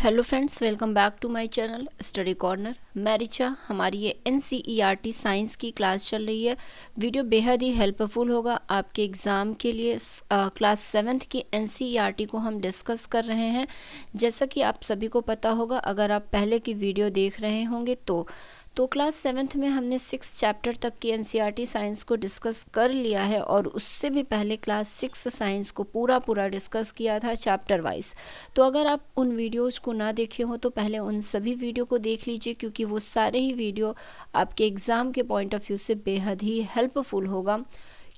Hello friends, welcome back to my channel study corner. मैं रिचा। हमारी ये NCERT साइंस की क्लास चल रही है। वीडियो बेहद ही हेल्पफुल होगा आपके एग्ज़ाम के लिए। क्लास 7th की NCERT को हम डिस्कस कर रहे हैं। जैसा कि आप सभी को पता होगा, अगर आप पहले की वीडियो देख रहे होंगे तो क्लास 7th में हमने 6 चैप्टर तक की NCERT साइंस को डिस्कस कर लिया है, और उससे भी पहले क्लास 6 साइंस को पूरा डिस्कस किया था चैप्टर वाइज। तो अगर आप उन वीडियोज़ को ना देखे हो तो पहले उन सभी वीडियो को देख लीजिए, क्योंकि वो सारे ही वीडियो आपके एग्ज़ाम के पॉइंट ऑफ व्यू से बेहद ही हेल्पफुल होगा।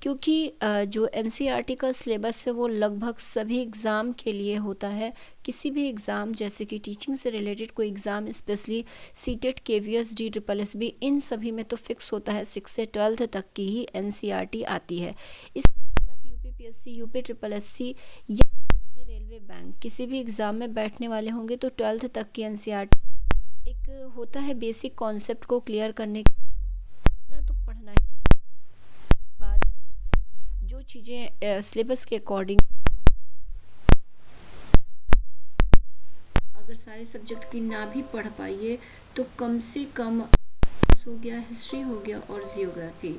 क्योंकि जो NCERT का सिलेबस है वो लगभग सभी एग्ज़ाम के लिए होता है। किसी भी एग्ज़ाम, जैसे कि टीचिंग से रिलेटेड कोई exam, specially CTET, KVS, DSSS, इन सभी में तो फिक्स होता है 6 से 12th तक की ही NCERT आती है। इसके बाद आप UPPSC, UPSSC या SSC, रेलवे, बैंक, किसी भी एग्ज़ाम में बैठने वाले होंगे तो 12th तक की NCERT एक होता है बेसिक कॉन्सेप्ट को क्लियर करने के लिए। इतना तो पढ़ना ही बाद जो चीज़ें सिलेबस के अकॉर्डिंग अगर सारे सब्जेक्ट की ना भी पढ़ पाइए तो कम से कम हो गया, हिस्ट्री हो गया और जियोग्राफी,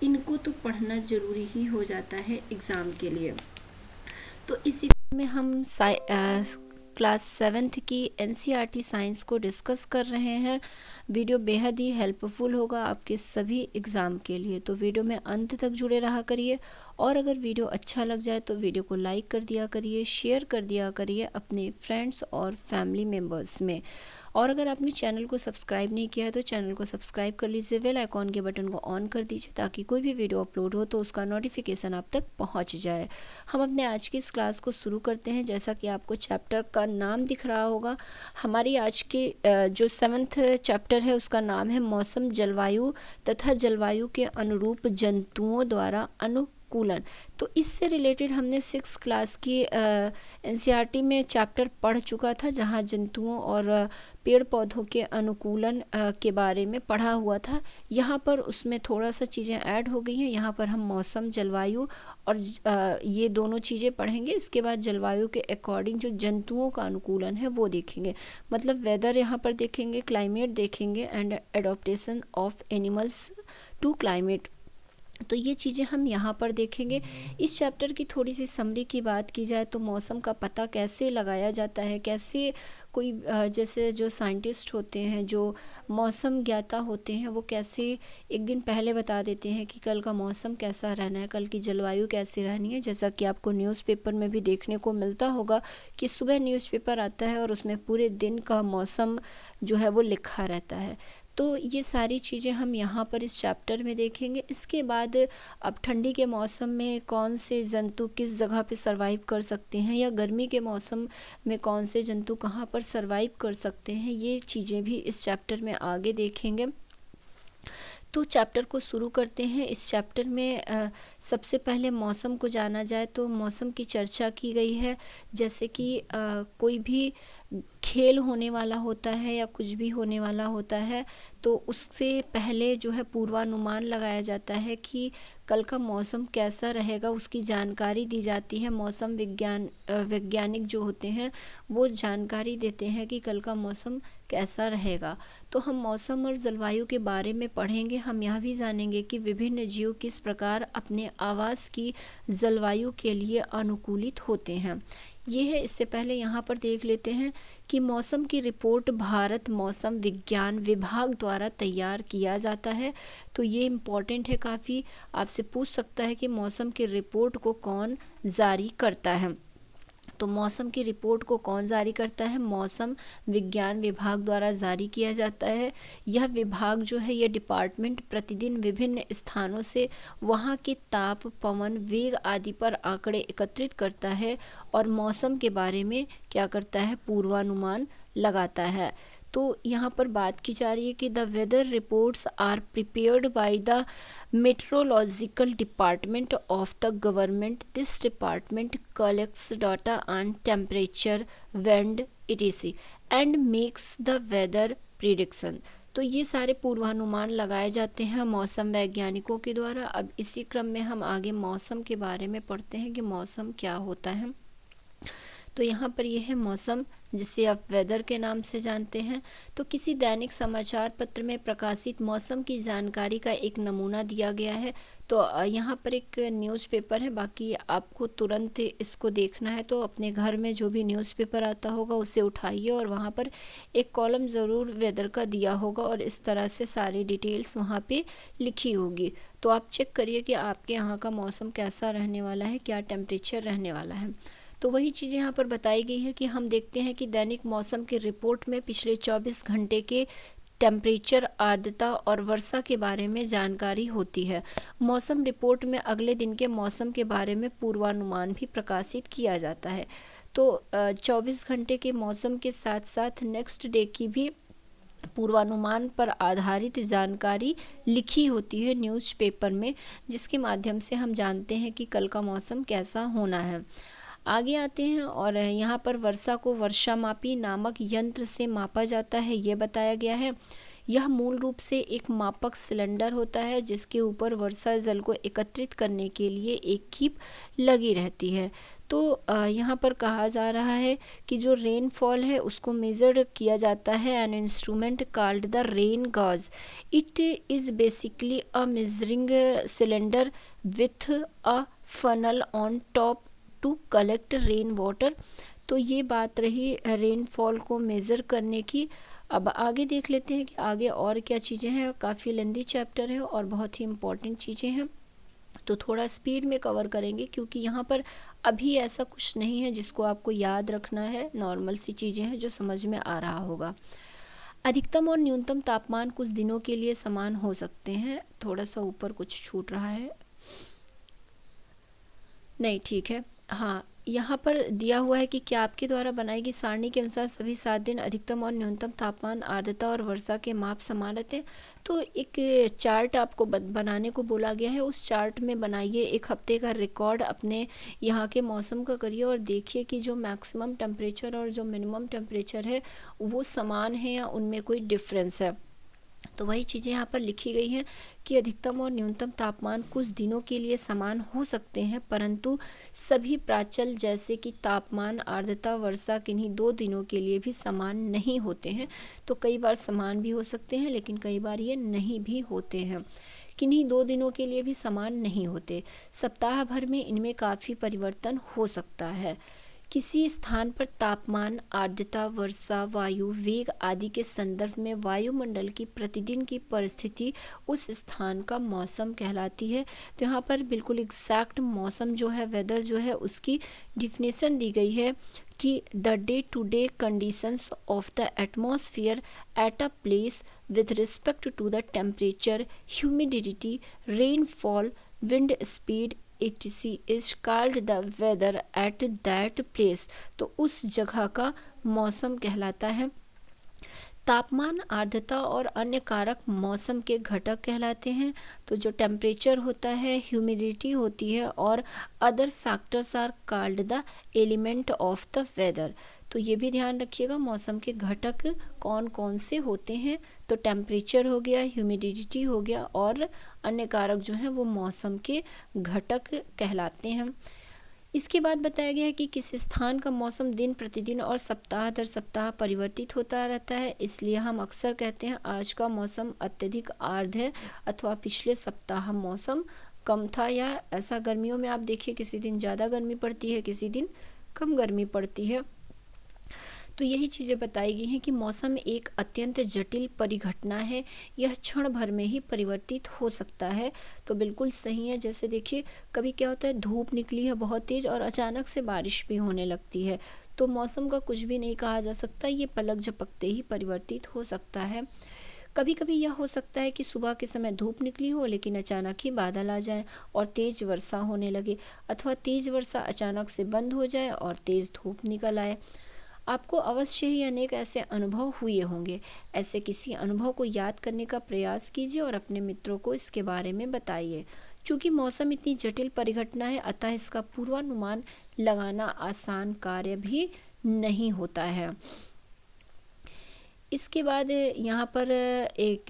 इनको तो पढ़ना ज़रूरी ही हो जाता है एग्ज़ाम के लिए। तो इसी में हम क्लास 7th की NCERT साइंस को डिस्कस कर रहे हैं। वीडियो बेहद ही हेल्पफुल होगा आपके सभी एग्ज़ाम के लिए, तो वीडियो में अंत तक जुड़े रहा करिए। और अगर वीडियो अच्छा लग जाए तो वीडियो को लाइक कर दिया करिए, शेयर कर दिया करिए अपने फ्रेंड्स और फैमिली मेम्बर्स में। और अगर आपने चैनल को सब्सक्राइब नहीं किया है तो चैनल को सब्सक्राइब कर लीजिए, बेल आइकॉन के बटन को ऑन कर दीजिए, ताकि कोई भी वीडियो अपलोड हो तो उसका नोटिफिकेशन आप तक पहुंच जाए। हम अपने आज की इस क्लास को शुरू करते हैं। जैसा कि आपको चैप्टर का नाम दिख रहा होगा, हमारी आज की जो 7th चैप्टर है उसका नाम है मौसम, जलवायु तथा जलवायु के अनुरूप जंतुओं द्वारा अनुकूलन। तो इससे रिलेटेड हमने 6 क्लास की NCERT में चैप्टर पढ़ चुका था, जहां जंतुओं और पेड़ पौधों के अनुकूलन के बारे में पढ़ा हुआ था। यहाँ पर उसमें थोड़ा सा चीज़ें ऐड हो गई हैं। यहाँ पर हम मौसम, जलवायु और ये दोनों चीज़ें पढ़ेंगे। इसके बाद जलवायु के अकॉर्डिंग जो जंतुओं का अनुकूलन है वो देखेंगे, मतलब वेदर यहाँ पर देखेंगे, क्लाइमेट देखेंगे and adaptation of animals to climate. तो ये चीज़ें हम यहाँ पर देखेंगे। इस चैप्टर की थोड़ी सी समरी की बात की जाए तो मौसम का पता कैसे लगाया जाता है, कैसे कोई जैसे जो साइंटिस्ट होते हैं, जो मौसम ज्ञाता होते हैं, वो कैसे एक दिन पहले बता देते हैं कि कल का मौसम कैसा रहना है, कल की जलवायु कैसी रहनी है। जैसा कि आपको न्यूज़पेपर में भी देखने को मिलता होगा कि सुबह न्यूज़पेपर आता है और उसमें पूरे दिन का मौसम जो है वो लिखा रहता है। तो ये सारी चीज़ें हम यहाँ पर इस चैप्टर में देखेंगे। इसके बाद अब ठंडी के मौसम में कौन से जंतु किस जगह पे सरवाइव कर सकते हैं, या गर्मी के मौसम में कौन से जंतु कहाँ पर सरवाइव कर सकते हैं, ये चीज़ें भी इस चैप्टर में आगे देखेंगे। तो चैप्टर को शुरू करते हैं। इस चैप्टर में सबसे पहले मौसम को जाना जाए तो मौसम की चर्चा की गई है। जैसे कि कोई भी खेल होने वाला होता है या कुछ भी होने वाला होता है तो उससे पहले जो है पूर्वानुमान लगाया जाता है कि कल का मौसम कैसा रहेगा, उसकी जानकारी दी जाती है। मौसम वैज्ञानिक जो होते हैं वो जानकारी देते हैं कि कल का मौसम कैसा रहेगा। तो हम मौसम और जलवायु के बारे में पढ़ेंगे। हम यह भी जानेंगे कि विभिन्न जीव किस प्रकार अपने आवास की जलवायु के लिए अनुकूलित होते हैं। ये है। इससे पहले यहाँ पर देख लेते हैं कि मौसम की रिपोर्ट भारत मौसम विज्ञान विभाग द्वारा तैयार किया जाता है। तो ये इम्पॉर्टेंट है काफ़ी, आपसे पूछ सकता है कि मौसम की रिपोर्ट को कौन जारी करता है। तो मौसम की रिपोर्ट को कौन जारी करता है? मौसम विज्ञान विभाग द्वारा जारी किया जाता है। यह विभाग जो है, यह डिपार्टमेंट प्रतिदिन विभिन्न स्थानों से वहाँ के ताप, पवन, वेग आदि पर आंकड़े एकत्रित करता है और मौसम के बारे में क्या करता है? पूर्वानुमान लगाता है। तो यहाँ पर बात की जा रही है कि the weather reports are prepared by the meteorological department of the government. This department collects data on temperature, wind, etc and makes the weather prediction. तो ये सारे पूर्वानुमान लगाए जाते हैं मौसम वैज्ञानिकों के द्वारा। अब इसी क्रम में हम आगे मौसम के बारे में पढ़ते हैं कि मौसम क्या होता है। तो यहाँ पर यह है मौसम जिसे आप वेदर के नाम से जानते हैं, तो किसी दैनिक समाचार पत्र में प्रकाशित मौसम की जानकारी का एक नमूना दिया गया है। तो यहाँ पर एक न्यूज़पेपर है, बाकी आपको तुरंत इसको देखना है तो अपने घर में जो भी न्यूज़पेपर आता होगा उसे उठाइए और वहाँ पर एक कॉलम ज़रूर वेदर का दिया होगा और इस तरह से सारी डिटेल्स वहाँ पे लिखी होगी। तो आप चेक करिए कि आपके यहाँ का मौसम कैसा रहने वाला है, क्या टेम्परेचर रहने वाला है। तो वही चीज़ें यहाँ पर बताई गई है कि हम देखते हैं कि दैनिक मौसम की रिपोर्ट में पिछले 24 घंटे के टेम्परेचर, आर्द्रता और वर्षा के बारे में जानकारी होती है। मौसम रिपोर्ट में अगले दिन के मौसम के बारे में पूर्वानुमान भी प्रकाशित किया जाता है। तो 24 घंटे के मौसम के साथ साथ नेक्स्ट डे की भी पूर्वानुमान पर आधारित जानकारी लिखी होती है न्यूज़पेपर में, जिसके माध्यम से हम जानते हैं कि कल का मौसम कैसा होना है। आगे आते हैं और यहाँ पर वर्षा को वर्षामापी नामक यंत्र से मापा जाता है, ये बताया गया है। यह मूल रूप से एक मापक सिलेंडर होता है जिसके ऊपर वर्षा जल को एकत्रित करने के लिए एक कीप लगी रहती है। तो यहाँ पर कहा जा रहा है कि जो रेनफॉल है उसको मेजर किया जाता है an instrument called the rain gauge. It is basically a measuring cylinder with a funnel on top to collect rain water. तो ये बात रही रेनफॉल को मेज़र करने की। अब आगे देख लेते हैं कि आगे और क्या चीज़ें हैं। काफ़ी लेंदी चैप्टर है और बहुत ही इम्पॉर्टेंट चीज़ें हैं, तो थोड़ा स्पीड में कवर करेंगे क्योंकि यहाँ पर अभी ऐसा कुछ नहीं है जिसको आपको याद रखना है। नॉर्मल सी चीज़ें हैं जो समझ में आ रहा होगा। अधिकतम और न्यूनतम तापमान कुछ दिनों के लिए समान हो सकते हैं। थोड़ा सा ऊपर कुछ छूट रहा है, नहीं ठीक है। हाँ, यहाँ पर दिया हुआ है कि क्या आपके द्वारा बनाई गई सारणी के अनुसार सभी 7 दिन अधिकतम और न्यूनतम तापमान, आर्द्रता और वर्षा के माप समान रहते हैं। तो एक चार्ट आपको बनाने को बोला गया है। उस चार्ट में बनाइए, एक हफ्ते का रिकॉर्ड अपने यहाँ के मौसम का करिए और देखिए कि जो मैक्सिमम टेम्परेचर और जो मिनिमम टेम्परेचर है वो समान है या उनमें कोई डिफरेंस है। तो वही चीज़ें यहाँ पर लिखी गई हैं कि अधिकतम और न्यूनतम तापमान कुछ दिनों के लिए समान हो सकते हैं, परंतु सभी प्राचल जैसे कि तापमान, आर्द्रता, वर्षा किन्हीं 2 दिनों के लिए भी समान नहीं होते हैं। तो कई बार समान भी हो सकते हैं लेकिन कई बार ये नहीं भी होते हैं। किन्हीं 2 दिनों के लिए भी समान नहीं होते। सप्ताह भर में इनमें काफ़ी परिवर्तन हो सकता है। किसी स्थान पर तापमान, आर्द्रता, वर्षा, वायु वेग आदि के संदर्भ में वायुमंडल की प्रतिदिन की परिस्थिति उस स्थान का मौसम कहलाती है। तो यहाँ पर बिल्कुल एग्जैक्ट मौसम जो है, वेदर जो है, उसकी डिफिनेशन दी गई है कि the day to day conditions of the atmosphere at a place with respect to the temperature, humidity, rainfall, wind speed etc is called the weather at that place। तो उस जगह का मौसम कहलाता है। तापमान, आर्द्रता और अन्य कारक मौसम के घटक कहलाते हैं। तो जो टेम्परेचर होता है, ह्यूमिडिटी होती है और other factors are called the element of the weather. तो ये भी ध्यान रखिएगा मौसम के घटक कौन कौन से होते हैं। तो टेम्परेचर हो गया, ह्यूमिडिटी हो गया और अन्य कारक जो हैं वो मौसम के घटक कहलाते हैं। इसके बाद बताया गया है कि किस स्थान का मौसम दिन प्रतिदिन और सप्ताह दर सप्ताह परिवर्तित होता रहता है। इसलिए हम अक्सर कहते हैं आज का मौसम अत्यधिक आर्द्र है अथवा पिछले सप्ताह मौसम कम था। या ऐसा गर्मियों में आप देखिए किसी दिन ज़्यादा गर्मी पड़ती है, किसी दिन कम गर्मी पड़ती है। तो यही चीज़ें बताई गई हैं कि मौसम एक अत्यंत जटिल परिघटना है, यह क्षण भर में ही परिवर्तित हो सकता है। तो बिल्कुल सही है। जैसे देखिए कभी क्या होता है, धूप निकली है बहुत तेज़ और अचानक से बारिश भी होने लगती है। तो मौसम का कुछ भी नहीं कहा जा सकता, ये पलक झपकते ही परिवर्तित हो सकता है। कभी कभी यह हो सकता है कि सुबह के समय धूप निकली हो लेकिन अचानक ही बादल आ जाए और तेज़ वर्षा होने लगे, अथवा तेज़ वर्षा अचानक से बंद हो जाए और तेज़ धूप निकल आए। आपको अवश्य ही अनेक ऐसे अनुभव हुए होंगे। ऐसे किसी अनुभव को याद करने का प्रयास कीजिए और अपने मित्रों को इसके बारे में बताइए। चूँकि मौसम इतनी जटिल परिघटना है, अतः इसका पूर्वानुमान लगाना आसान कार्य भी नहीं होता है। इसके बाद यहाँ पर एक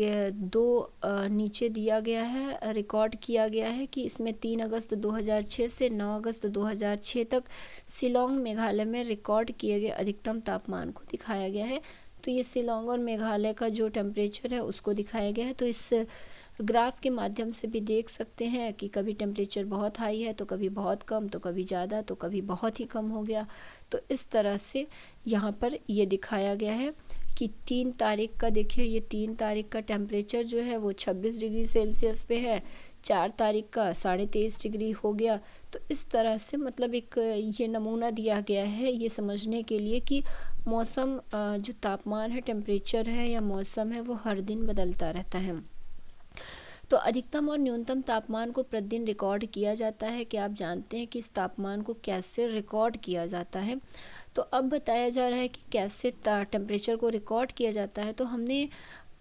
दो नीचे दिया गया है, रिकॉर्ड किया गया है कि इसमें 3 अगस्त 2006 से 9 अगस्त 2006 तक शिलोंग मेघालय में रिकॉर्ड किए गए अधिकतम तापमान को दिखाया गया है। तो ये शिलोंग और मेघालय का जो टेम्परेचर है उसको दिखाया गया है। तो इस ग्राफ के माध्यम से भी देख सकते हैं कि कभी टेम्परेचर बहुत हाई है तो कभी बहुत कम, तो कभी ज़्यादा, तो कभी बहुत ही कम हो गया। तो इस तरह से यहाँ पर ये दिखाया गया है कि 3 तारीख का देखिए, ये 3 तारीख का टेम्परेचर जो है वो 26 डिग्री सेल्सियस पे है, 4 तारीख का 23.5 डिग्री हो गया। तो इस तरह से मतलब एक ये नमूना दिया गया है ये समझने के लिए कि मौसम जो तापमान है, टेम्परेचर है या मौसम है, वो हर दिन बदलता रहता है। तो अधिकतम और न्यूनतम तापमान को प्रतिदिन रिकॉर्ड किया जाता है। क्या आप जानते हैं कि इस तापमान को कैसे रिकॉर्ड किया जाता है? तो अब बताया जा रहा है कि कैसे टेम्परेचर को रिकॉर्ड किया जाता है। तो हमने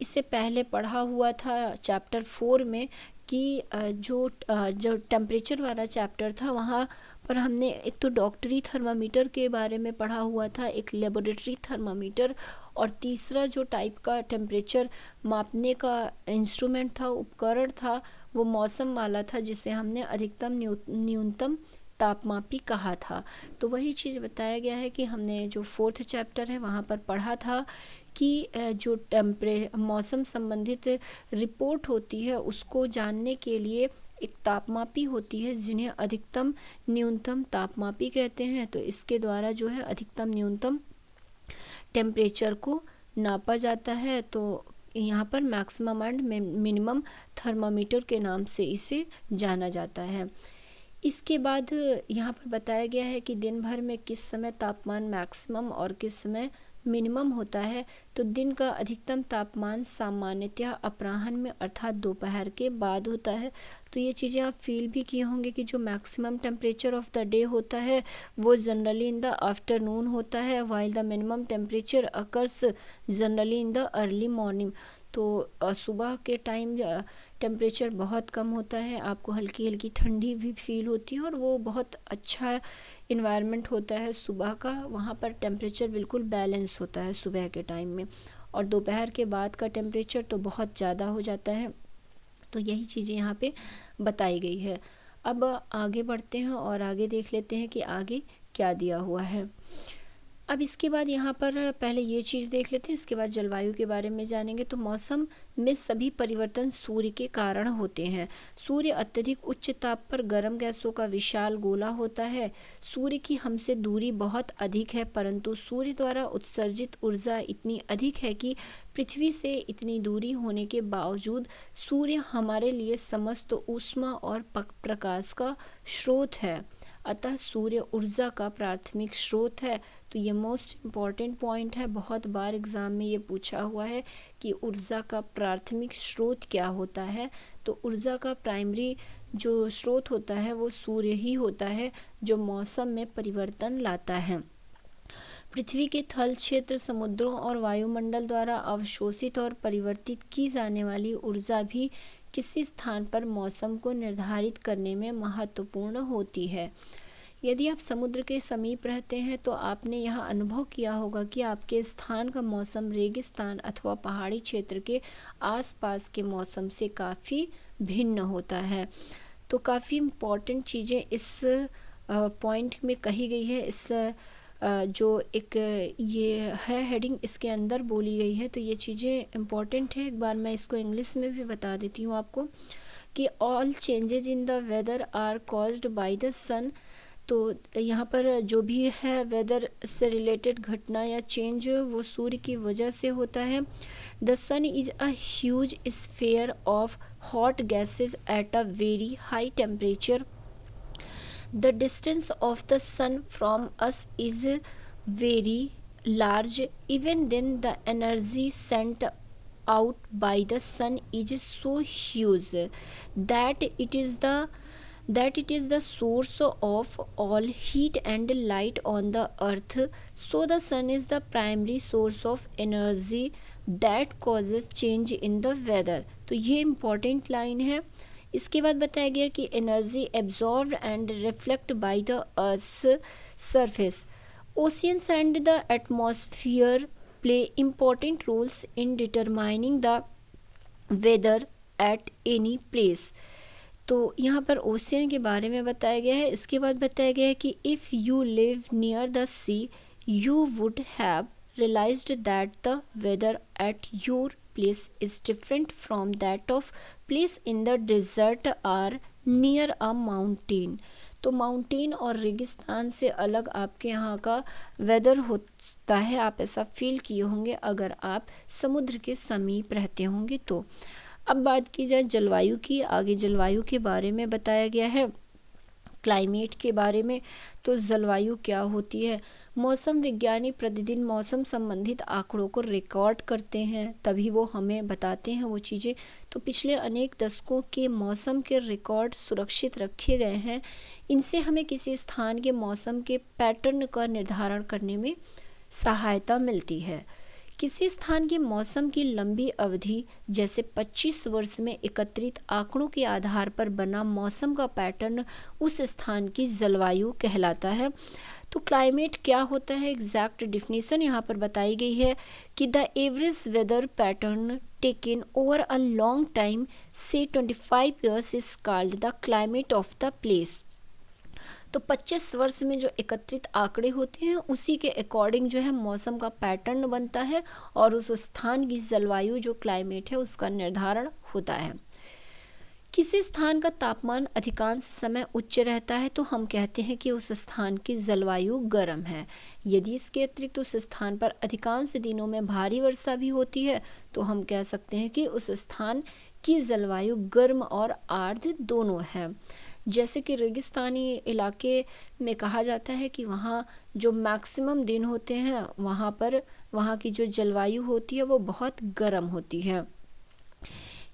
इससे पहले पढ़ा हुआ था चैप्टर 4 में कि जो टेम्परेचर वाला चैप्टर था वहाँ पर हमने एक तो डॉक्टरी थर्मामीटर के बारे में पढ़ा हुआ था, एक लेबोरेटरी थर्मामीटर, और तीसरा जो टाइप का टेम्परेचर मापने का इंस्ट्रूमेंट था, उपकरण था, वो मौसम वाला था जिसे हमने अधिकतम न्यूनतम तापमापी कहा था। तो वही चीज़ बताया गया है कि हमने जो 4th चैप्टर है वहाँ पर पढ़ा था कि जो मौसम संबंधित रिपोर्ट होती है उसको जानने के लिए एक तापमापी होती है जिन्हें अधिकतम न्यूनतम तापमापी कहते हैं। तो इसके द्वारा जो है अधिकतम न्यूनतम टेम्परेचर को नापा जाता है। तो यहाँ पर मैक्सिमम एंड मिनिमम थर्मामीटर के नाम से इसे जाना जाता है। इसके बाद यहाँ पर बताया गया है कि दिन भर में किस समय तापमान मैक्सिमम और किस समय मिनिमम होता है। तो दिन का अधिकतम तापमान सामान्यतः अपराह्न में अर्थात दोपहर के बाद होता है। तो ये चीज़ें आप फील भी किए होंगे कि जो maximum temperature of the day होता है वो जनरली इन द आफ्टरनून होता है, while the minimum temperature occurs generally in the early morning. तो सुबह के टाइम टेम्परेचर बहुत कम होता है, आपको हल्की हल्की ठंडी भी फील होती है और वो बहुत अच्छा इन्वायरमेंट होता है सुबह का। वहाँ पर टेम्परेचर बिल्कुल बैलेंस होता है सुबह के टाइम में, और दोपहर के बाद का टेम्परेचर तो बहुत ज़्यादा हो जाता है। तो यही चीज़ें यहाँ पे बताई गई है। अब आगे बढ़ते हैं और आगे देख लेते हैं कि आगे क्या दिया हुआ है। अब इसके बाद यहाँ पर पहले ये चीज़ देख लेते हैं, इसके बाद जलवायु के बारे में जानेंगे। तो मौसम में सभी परिवर्तन सूर्य के कारण होते हैं। सूर्य अत्यधिक उच्च ताप पर गर्म गैसों का विशाल गोला होता है। सूर्य की हमसे दूरी बहुत अधिक है, परंतु सूर्य द्वारा उत्सर्जित ऊर्जा इतनी अधिक है कि पृथ्वी से इतनी दूरी होने के बावजूद सूर्य हमारे लिए समस्त ऊष्मा और प्रकाश का स्रोत है। अतः सूर्य ऊर्जा का प्राथमिक स्रोत है। तो ये मोस्ट इम्पॉर्टेंट पॉइंट है, बहुत बार एग्ज़ाम में ये पूछा हुआ है कि ऊर्जा का प्राथमिक स्रोत क्या होता है। तो ऊर्जा का प्राइमरी जो स्रोत होता है वो सूर्य ही होता है जो मौसम में परिवर्तन लाता है। पृथ्वी के थल क्षेत्र, समुद्रों और वायुमंडल द्वारा अवशोषित और परिवर्तित की जाने वाली ऊर्जा भी किसी स्थान पर मौसम को निर्धारित करने में महत्वपूर्ण होती है। यदि आप समुद्र के समीप रहते हैं तो आपने यह अनुभव किया होगा कि आपके स्थान का मौसम रेगिस्तान अथवा पहाड़ी क्षेत्र के आसपास के मौसम से काफ़ी भिन्न होता है। तो काफ़ी इम्पॉर्टेंट चीज़ें इस पॉइंट में कही गई है। इस जो एक ये है हेडिंग, इसके अंदर बोली गई है। तो ये चीज़ें इम्पॉर्टेंट है। एक बार मैं इसको इंग्लिश में भी बता देती हूँ आपको कि all changes in the weather are caused by the sun. तो यहाँ पर जो भी है वेदर से रिलेटेड घटना या चेंज वो सूर्य की वजह से होता है। The sun is a huge sphere of hot gases at a very high temperature. The distance of the sun from us is very large. Even then, the energy sent out by the sun is so huge that it is the source of all heat and light on the earth. So the sun is the primary source of energy that causes change in the weather. तो ये important line है। इसके बाद बताया गया कि energy absorb and reflect by the earth's surface, oceans and the atmosphere play important roles in determining the weather at any place. तो यहाँ पर ओशियन के बारे में बताया गया है। इसके बाद बताया गया है कि if you live near the sea you would have realized that the weather at your place is different from that of place in the desert or near a mountain। तो माउंटेन और रेगिस्तान से अलग आपके यहाँ का वेदर होता है, आप ऐसा फील किए होंगे अगर आप समुद्र के समीप रहते होंगे। तो अब बात की जाए जलवायु की। आगे जलवायु के बारे में बताया गया है, क्लाइमेट के बारे में। तो जलवायु क्या होती है? मौसम विज्ञानी प्रतिदिन मौसम संबंधित आंकड़ों को रिकॉर्ड करते हैं, तभी वो हमें बताते हैं वो चीज़ें। तो पिछले अनेक दशकों के मौसम के रिकॉर्ड सुरक्षित रखे गए हैं। इनसे हमें किसी स्थान के मौसम के पैटर्न का निर्धारण करने में सहायता मिलती है। किसी स्थान के मौसम की लंबी अवधि जैसे 25 वर्ष में एकत्रित आंकड़ों के आधार पर बना मौसम का पैटर्न उस स्थान की जलवायु कहलाता है। तो क्लाइमेट क्या होता है? एग्जैक्ट डिफिनीशन यहाँ पर बताई गई है कि the average weather pattern taken over a long time से 25 years is called the climate of the place. तो 25 वर्ष में जो एकत्रित आंकड़े होते हैं उसी के अकॉर्डिंग जो है मौसम का पैटर्न बनता है और उस स्थान की जलवायु जो क्लाइमेट है उसका निर्धारण होता है। किसी स्थान का तापमान अधिकांश समय उच्च रहता है तो हम कहते हैं कि उस स्थान की जलवायु गर्म है। यदि इसके अतिरिक्त उस स्थान पर अधिकांश दिनों में भारी वर्षा भी होती है तो हम कह सकते हैं कि उस स्थान की जलवायु गर्म और आर्द्र दोनों है। जैसे कि रेगिस्तानी इलाके में कहा जाता है कि वहाँ जो मैक्सिमम दिन होते हैं वहाँ की जो जलवायु होती है वो बहुत गर्म होती है।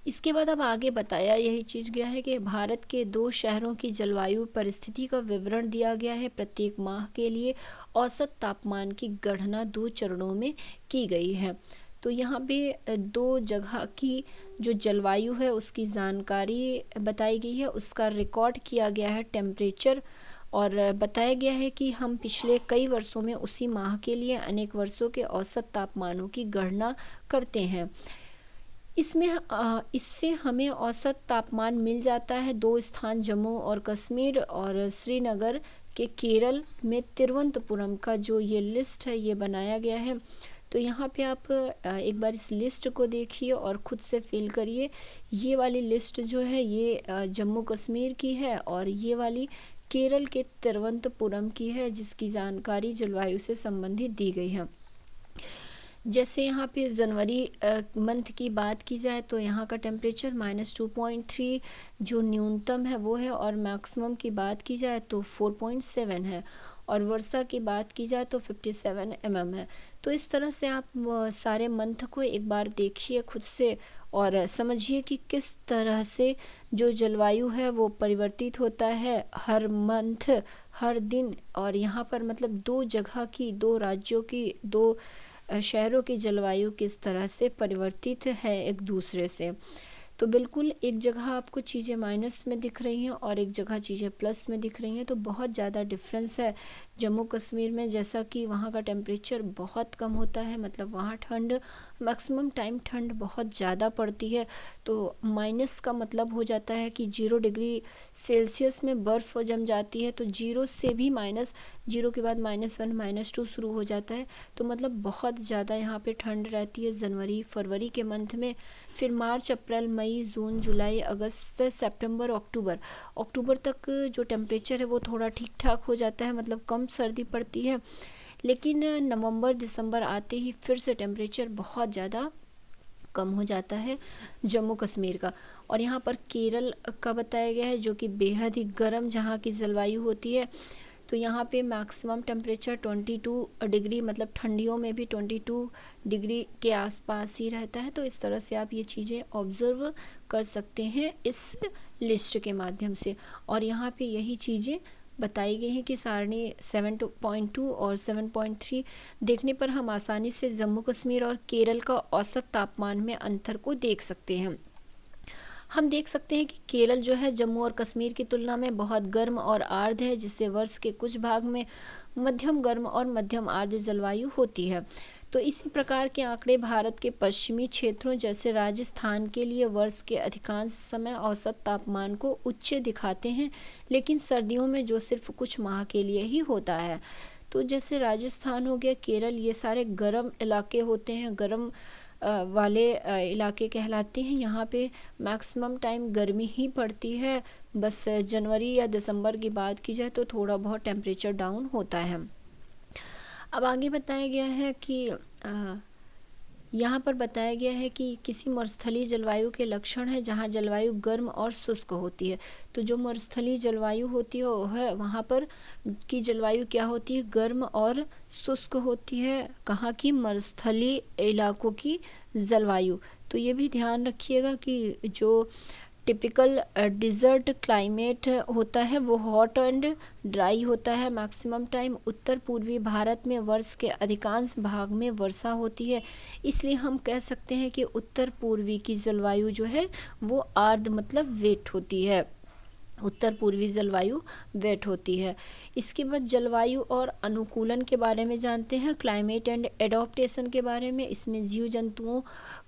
इसके बाद अब आगे बताया यही चीज़ गया है कि भारत के 2 शहरों की जलवायु परिस्थिति का विवरण दिया गया है। प्रत्येक माह के लिए औसत तापमान की गणना 2 चरणों में की गई है। तो यहाँ पे 2 जगह की जो जलवायु है उसकी जानकारी बताई गई है, उसका रिकॉर्ड किया गया है टेम्परेचर, और बताया गया है कि हम पिछले कई वर्षों में उसी माह के लिए अनेक वर्षों के औसत तापमानों की गणना करते हैं। इससे हमें औसत तापमान मिल जाता है। 2 स्थान जम्मू और कश्मीर और श्रीनगर के केरल में तिरुवनंतपुरम का जो ये लिस्ट है ये बनाया गया है। तो यहाँ पे आप एक बार इस लिस्ट को देखिए और ख़ुद से फील करिए। ये वाली लिस्ट जो है ये जम्मू कश्मीर की है और ये वाली केरल के तिरुवनंतपुरम की है, जिसकी जानकारी जलवायु से संबंधित दी गई है। जैसे यहाँ पे जनवरी मंथ की बात की जाए तो यहाँ का टेम्परेचर -2.3 जो न्यूनतम है वो है, और मैक्सिमम की बात की जाए तो 4.7 है, और वर्षा की बात की जाए तो 57 mm है। तो इस तरह से आप सारे मंथ को एक बार देखिए खुद से और समझिए कि किस तरह से जो जलवायु है वो परिवर्तित होता है हर मंथ, हर दिन। और यहाँ पर मतलब 2 जगह की, 2 राज्यों की, 2 शहरों की जलवायु किस तरह से परिवर्तित है एक दूसरे से। तो बिल्कुल एक जगह आपको चीज़ें माइनस में दिख रही हैं और एक जगह चीज़ें प्लस में दिख रही हैं, तो बहुत ज़्यादा डिफरेंस है। जम्मू कश्मीर में जैसा कि वहाँ का टेम्परेचर बहुत कम होता है, मतलब वहाँ ठंड मैक्सिमम टाइम ठंड बहुत ज़्यादा पड़ती है। तो माइनस का मतलब हो जाता है कि 0 डिग्री सेल्सियस में बर्फ़ जम जाती है, तो 0 से भी -0 के बाद -1 -2 शुरू हो जाता है। तो मतलब बहुत ज़्यादा यहाँ पे ठंड रहती है जनवरी फरवरी के मंथ में। फिर मार्च अप्रैल मई जून जुलाई अगस्त सितंबर अक्टूबर तक जो टेम्परेचर है वो थोड़ा ठीक ठाक हो जाता है, मतलब कम सर्दी पड़ती है। लेकिन नवंबर दिसंबर आते ही फिर से टेम्परेचर बहुत ज़्यादा कम हो जाता है जम्मू कश्मीर का। और यहाँ पर केरल का बताया गया है जो कि बेहद ही गर्म जहाँ की जलवायु होती है। तो यहाँ पे मैक्सिमम टेम्परेचर 22 डिग्री, मतलब ठंडियों में भी 22 डिग्री के आसपास ही रहता है। तो इस तरह से आप ये चीज़ें ऑब्ज़र्व कर सकते हैं इस लिस्ट के माध्यम से। और यहाँ पे यही चीज़ें बताई गई हैं कि सारणी 7.2 और 7.3 देखने पर हम आसानी से जम्मू कश्मीर और केरल का औसत तापमान में अंतर को देख सकते हैं। हम देख सकते हैं कि केरल जो है जम्मू और कश्मीर की तुलना में बहुत गर्म और आर्द्र है, जिससे वर्ष के कुछ भाग में मध्यम गर्म और मध्यम आर्द्र जलवायु होती है। तो इसी प्रकार के आंकड़े भारत के पश्चिमी क्षेत्रों जैसे राजस्थान के लिए वर्ष के अधिकांश समय औसत तापमान को उच्च दिखाते हैं, लेकिन सर्दियों में जो सिर्फ कुछ माह के लिए ही होता है। तो जैसे राजस्थान हो गया, केरल, ये सारे गर्म इलाके होते हैं, गर्म वाले इलाके कहलाते हैं। यहाँ पे मैक्सिमम टाइम गर्मी ही पड़ती है, बस जनवरी या दिसंबर की बात की जाए तो थोड़ा बहुत टेम्परेचर डाउन होता है। अब आगे बताया गया है कि यहाँ पर बताया गया है कि किसी मरुस्थलीय जलवायु के लक्षण है जहाँ जलवायु गर्म और शुष्क होती है। तो जो मरुस्थलीय जलवायु होती है वो है वहाँ पर की जलवायु क्या होती है, गर्म और शुष्क होती है। कहाँ की, मरुस्थलीय इलाकों की जलवायु। तो ये भी ध्यान रखिएगा कि जो टिपिकल डिज़र्ट क्लाइमेट होता है वो हॉट एंड ड्राई होता है मैक्सिमम टाइम। उत्तर पूर्वी भारत में वर्ष के अधिकांश भाग में वर्षा होती है, इसलिए हम कह सकते हैं कि उत्तर पूर्वी की जलवायु जो है वो आर्द्र मतलब वेट होती है। उत्तर पूर्वी जलवायु वेट होती है। इसके बाद जलवायु और अनुकूलन के बारे में जानते हैं, क्लाइमेट एंड एडॉप्टेशन के बारे में। इसमें जीव जंतुओं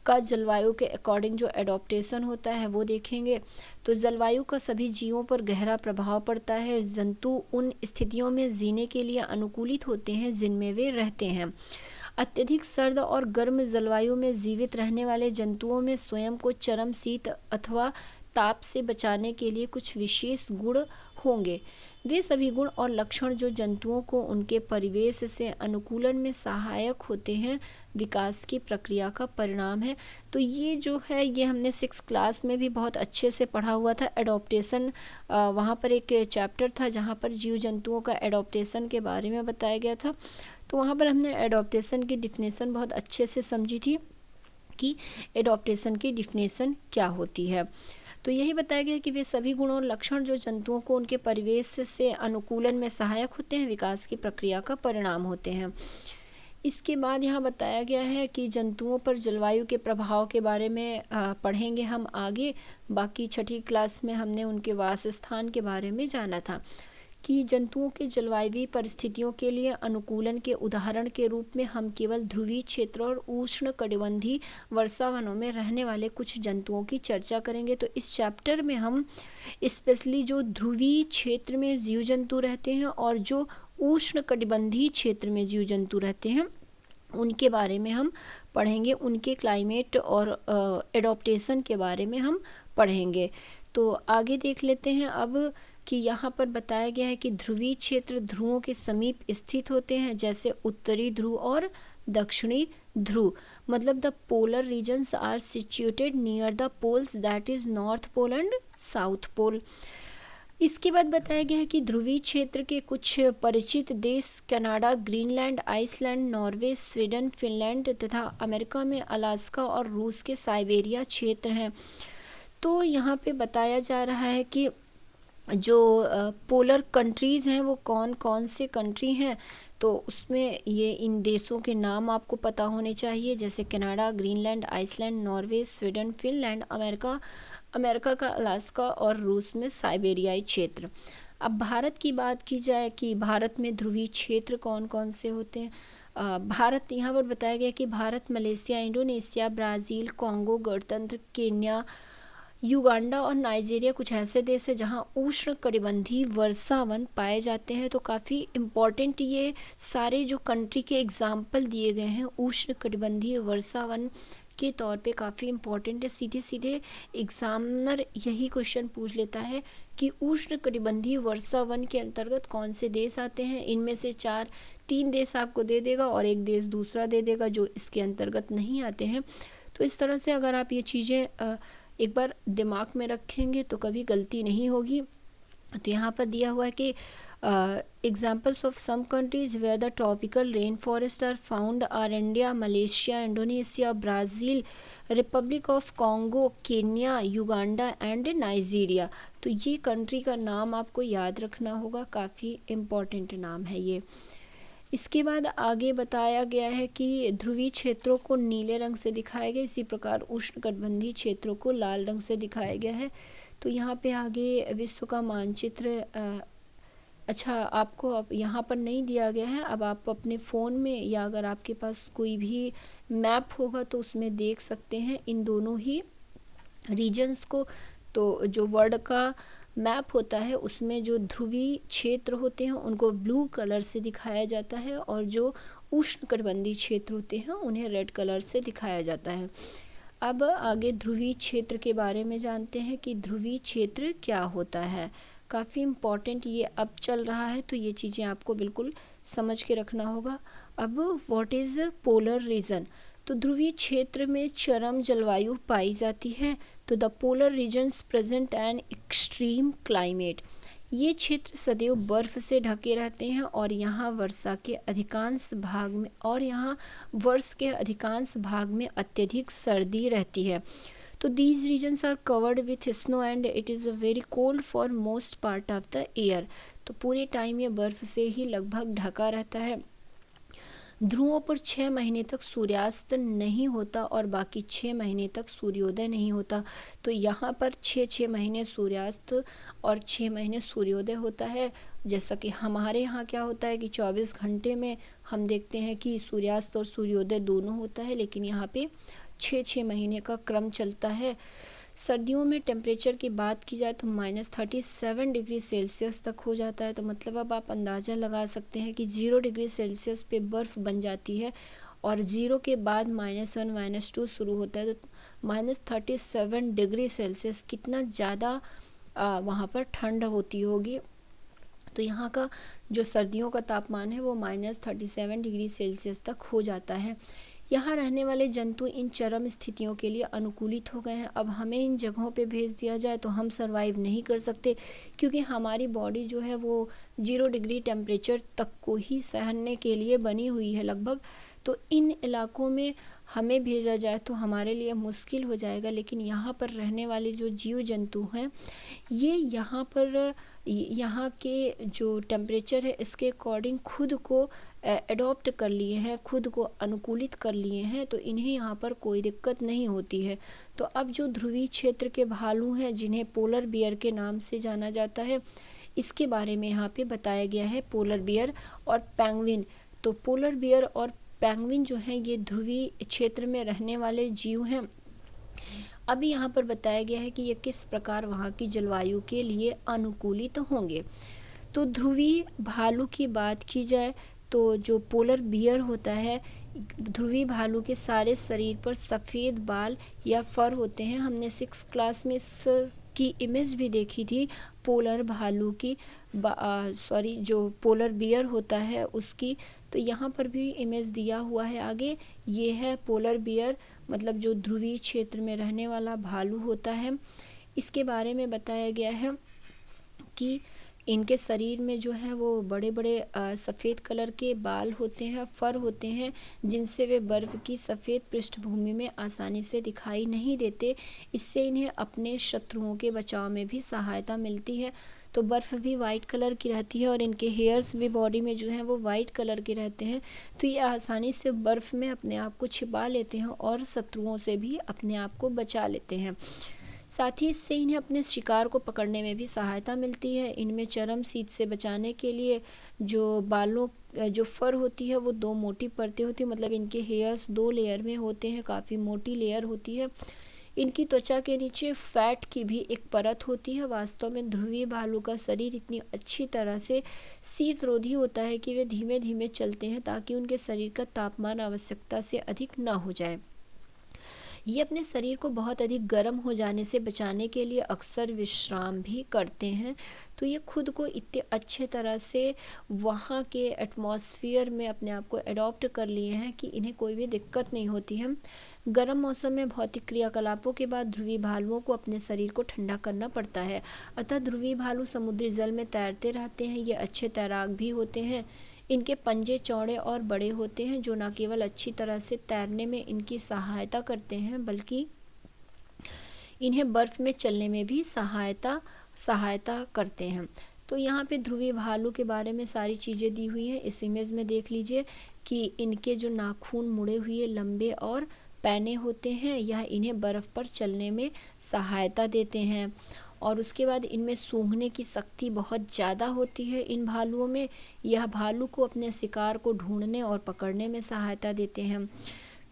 का जलवायु के अकॉर्डिंग जो एडॉप्टेशन होता है वो देखेंगे। तो जलवायु का सभी जीवों पर गहरा प्रभाव पड़ता है। जंतु उन स्थितियों में जीने के लिए अनुकूलित होते हैं जिनमें वे रहते हैं। अत्यधिक सर्द और गर्म जलवायु में जीवित रहने वाले जंतुओं में स्वयं को चरम शीत अथवा ताप से बचाने के लिए कुछ विशेष गुण होंगे। वे सभी गुण और लक्षण जो जंतुओं को उनके परिवेश से अनुकूलन में सहायक होते हैं, विकास की प्रक्रिया का परिणाम है। तो ये जो है ये हमने 6th क्लास में भी बहुत अच्छे से पढ़ा हुआ था। एडॉप्टेशन, वहाँ पर एक चैप्टर था जहाँ पर जीव जंतुओं का एडॉप्टेशन के बारे में बताया गया था। तो वहाँ पर हमने एडॉप्टेशन की डिफिनेशन बहुत अच्छे से समझी थी कि एडॉप्टेशन की डिफिनेशन क्या होती है। तो यही बताया गया कि वे सभी गुण और लक्षण जो जंतुओं को उनके परिवेश से अनुकूलन में सहायक होते हैं, विकास की प्रक्रिया का परिणाम होते हैं। इसके बाद यहाँ बताया गया है कि जंतुओं पर जलवायु के प्रभाव के बारे में पढ़ेंगे हम आगे। बाकी 6ठी क्लास में हमने उनके वासस्थान के बारे में जाना था कि जंतुओं के जलवायु परिस्थितियों के लिए अनुकूलन के उदाहरण के रूप में हम केवल ध्रुवीय क्षेत्र और उष्ण कटिबंधीय वर्षावनों में रहने वाले कुछ जंतुओं की चर्चा करेंगे। तो इस चैप्टर में हम स्पेशली जो ध्रुवीय क्षेत्र में जीव जंतु रहते हैं और जो उष्ण कटिबंधीय क्षेत्र में जीव जंतु रहते हैं उनके बारे में हम पढ़ेंगे, उनके क्लाइमेट और एडॉप्टेशन के बारे में हम पढ़ेंगे। तो आगे देख लेते हैं अब कि यहाँ पर बताया गया है कि ध्रुवीय क्षेत्र ध्रुवों के समीप स्थित होते हैं, जैसे उत्तरी ध्रुव और दक्षिणी ध्रुव। मतलब the polar regions are situated near the poles, that is north pole and south pole. इसके बाद बताया गया है कि ध्रुवीय क्षेत्र के कुछ परिचित देश Canada, Greenland, Iceland, Norway, Sweden, Finland तथा अमेरिका में अलास्का और रूस के साइबेरिया क्षेत्र हैं। तो यहाँ पे बताया जा रहा है कि जो पोलर कंट्रीज़ हैं वो कौन कौन से कंट्री हैं। तो उसमें ये इन देशों के नाम आपको पता होने चाहिए, जैसे Canada, Greenland, Iceland, Norway, Sweden, Finland, America का अलास्का और रूस में साइबेरियाई क्षेत्र। अब भारत की बात की जाए कि भारत में ध्रुवीय क्षेत्र कौन कौन से होते हैं। भारत, यहाँ पर बताया गया कि Bharat Malaysia, Indonesia, Brazil, Congo गणतंत्र, केन्या, युगांडा और नाइजीरिया कुछ ऐसे देश हैं जहां उष्ण कटिबंधीय वर्षावन पाए जाते हैं। तो काफ़ी इम्पॉर्टेंट ये सारे जो कंट्री के एग्जाम्पल दिए गए हैं उष्ण कटिबंधीय वर्षावन के तौर पे काफ़ी इम्पॉर्टेंट है। सीधे सीधे एग्जामिनर यही क्वेश्चन पूछ लेता है कि उष्ण कटिबंधीय वर्षावन के अंतर्गत कौन से देश आते हैं। इनमें से 3 देश आपको दे देगा और एक देश दूसरा दे देगा जो इसके अंतर्गत नहीं आते हैं। तो इस तरह से अगर आप ये चीज़ें एक बार दिमाग में रखेंगे तो कभी गलती नहीं होगी। तो यहाँ पर दिया हुआ है कि examples of some countries where the tropical rain forest are found are India, Malaysia, Indonesia, Brazil, Republic of Congo, Kenya, Uganda and Nigeria. तो ये कंट्री का नाम आपको याद रखना होगा, काफ़ी इम्पॉर्टेंट नाम है ये। इसके बाद आगे बताया गया है कि ध्रुवीय क्षेत्रों को नीले रंग से दिखाया गया, इसी प्रकार उष्णकटिबंधीय क्षेत्रों को लाल रंग से दिखाया गया है। तो यहाँ पे आगे विश्व का मानचित्र अच्छा, आपको अब यहाँ पर नहीं दिया गया है, अब आप अपने फ़ोन में या अगर आपके पास कोई भी मैप होगा तो उसमें देख सकते हैं इन दोनों ही रीजन्स को। तो जो वर्ल्ड का मैप होता है उसमें जो ध्रुवीय क्षेत्र होते हैं उनको ब्लू कलर से दिखाया जाता है और जो उष्णकटिबंधीय क्षेत्र होते हैं उन्हें रेड कलर से दिखाया जाता है। अब आगे ध्रुवीय क्षेत्र के बारे में जानते हैं कि ध्रुवीय क्षेत्र क्या होता है। काफ़ी इम्पॉर्टेंट ये अब चल रहा है, तो ये चीज़ें आपको बिल्कुल समझ के रखना होगा। अब व्हाट इज़ पोलर रीजन, तो ध्रुवीय क्षेत्र में चरम जलवायु पाई जाती है। तो the polar regions present an extreme climate, ये क्षेत्र सदैव बर्फ से ढके रहते हैं और यहाँ वर्ष के अधिकांश भाग में अत्यधिक सर्दी रहती है। तो these regions are covered with snow and it is a very cold for most part of the year, तो पूरे टाइम ये बर्फ से ही लगभग ढका रहता है। ध्रुवों पर 6 महीने तक सूर्यास्त नहीं होता और बाकी 6 महीने तक सूर्योदय नहीं होता। तो यहाँ पर 6 महीने सूर्यास्त और 6 महीने सूर्योदय होता है। जैसा कि हमारे यहाँ क्या होता है कि 24 घंटे में हम देखते हैं कि सूर्यास्त और सूर्योदय दोनों होता है, लेकिन यहाँ पे 6 महीने का क्रम चलता है। सर्दियों में टेम्परेचर की बात की जाए तो -37 डिग्री सेल्सियस तक हो जाता है। तो मतलब अब आप अंदाज़ा लगा सकते हैं कि 0 डिग्री सेल्सियस पे बर्फ़ बन जाती है और 0 के बाद -1 -2 शुरू होता है। तो -37 डिग्री सेल्सियस कितना ज़्यादा वहाँ पर ठंड होती होगी। तो यहाँ का जो सर्दियों का तापमान है वो -37 डिग्री सेल्सियस तक हो जाता है। यहाँ रहने वाले जंतु इन चरम स्थितियों के लिए अनुकूलित हो गए हैं। अब हमें इन जगहों पे भेज दिया जाए तो हम सरवाइव नहीं कर सकते, क्योंकि हमारी बॉडी जो है वो 0 डिग्री टेम्परेचर तक को ही सहने के लिए बनी हुई है लगभग। तो इन इलाकों में हमें भेजा जाए तो हमारे लिए मुश्किल हो जाएगा, लेकिन यहाँ पर रहने वाले जो जीव जंतु हैं ये यहाँ के जो टेम्परेचर है इसके अकॉर्डिंग खुद को एडॉप्ट कर लिए हैं, खुद को अनुकूलित कर लिए हैं, तो इन्हें यहाँ पर कोई दिक्कत नहीं होती है। तो अब जो ध्रुवीय क्षेत्र के भालू हैं जिन्हें पोलर बियर के नाम से जाना जाता है, इसके बारे में यहाँ पे बताया गया है, पोलर बियर और पेंगुइन। तो पोलर बियर और पेंगुइन जो हैं ये ध्रुवीय क्षेत्र में रहने वाले जीव हैं। अभी यहाँ पर बताया गया है कि ये किस प्रकार वहाँ की जलवायु के लिए अनुकूलित होंगे। तो ध्रुवीय भालू की बात की जाए तो जो पोलर बियर होता है, ध्रुवीय भालू के सारे शरीर पर सफ़ेद बाल या फर होते हैं। हमने 6th क्लास में इसकी इमेज भी देखी थी पोलर भालू की, जो पोलर बियर होता है उसकी। तो यहाँ पर भी इमेज दिया हुआ है आगे। ये है पोलर बियर, मतलब जो ध्रुवीय क्षेत्र में रहने वाला भालू होता है। इसके बारे में बताया गया है कि इनके शरीर में जो है वो बड़े बड़े सफ़ेद कलर के बाल होते हैं, फर होते हैं, जिनसे वे बर्फ़ की सफ़ेद पृष्ठभूमि में आसानी से दिखाई नहीं देते। इससे इन्हें अपने शत्रुओं के बचाव में भी सहायता मिलती है। तो बर्फ़ भी वाइट कलर की रहती है और इनके हेयर्स भी बॉडी में जो हैं वो वाइट कलर के रहते हैं। तो ये आसानी से बर्फ़ में अपने आप को छिपा लेते हैं और शत्रुओं से भी अपने आप को बचा लेते हैं। साथ ही इससे इन्हें अपने शिकार को पकड़ने में भी सहायता मिलती है। इनमें चरम शीत से बचाने के लिए जो बालों जो फर होती है वो 2 मोटी परतें होती हैं, मतलब इनके हेयर्स 2 लेयर में होते हैं, काफ़ी मोटी लेयर होती है। इनकी त्वचा के नीचे फैट की भी एक परत होती है। वास्तव में ध्रुवीय भालू का शरीर इतनी अच्छी तरह से शीतरोधी होता है कि वे धीमे धीमे चलते हैं ताकि उनके शरीर का तापमान आवश्यकता से अधिक न हो जाए। ये अपने शरीर को बहुत अधिक गर्म हो जाने से बचाने के लिए अक्सर विश्राम भी करते हैं। तो ये खुद को इतने अच्छे तरह से वहाँ के एटमॉस्फेयर में अपने आप को एडॉप्ट कर लिए हैं कि इन्हें कोई भी दिक्कत नहीं होती है। गर्म मौसम में भौतिक क्रियाकलापों के बाद ध्रुवीय भालुओं को अपने शरीर को ठंडा करना पड़ता है, अतः ध्रुवीय भालू समुद्री जल में तैरते रहते हैं। ये अच्छे तैराक भी होते हैं। इनके पंजे चौड़े और बड़े होते हैं जो न केवल अच्छी तरह से तैरने में इनकी सहायता करते हैं बल्कि इन्हें बर्फ़ में चलने में भी सहायता करते हैं। तो यहाँ पे ध्रुवीय भालू के बारे में सारी चीज़ें दी हुई हैं। इस इमेज में देख लीजिए कि इनके जो नाखून मुड़े हुए लंबे और पैने होते हैं, यह इन्हें बर्फ़ पर चलने में सहायता देते हैं। और उसके बाद इनमें सूंघने की शक्ति बहुत ज़्यादा होती है इन भालुओं में। यह भालू को अपने शिकार को ढूंढने और पकड़ने में सहायता देते हैं।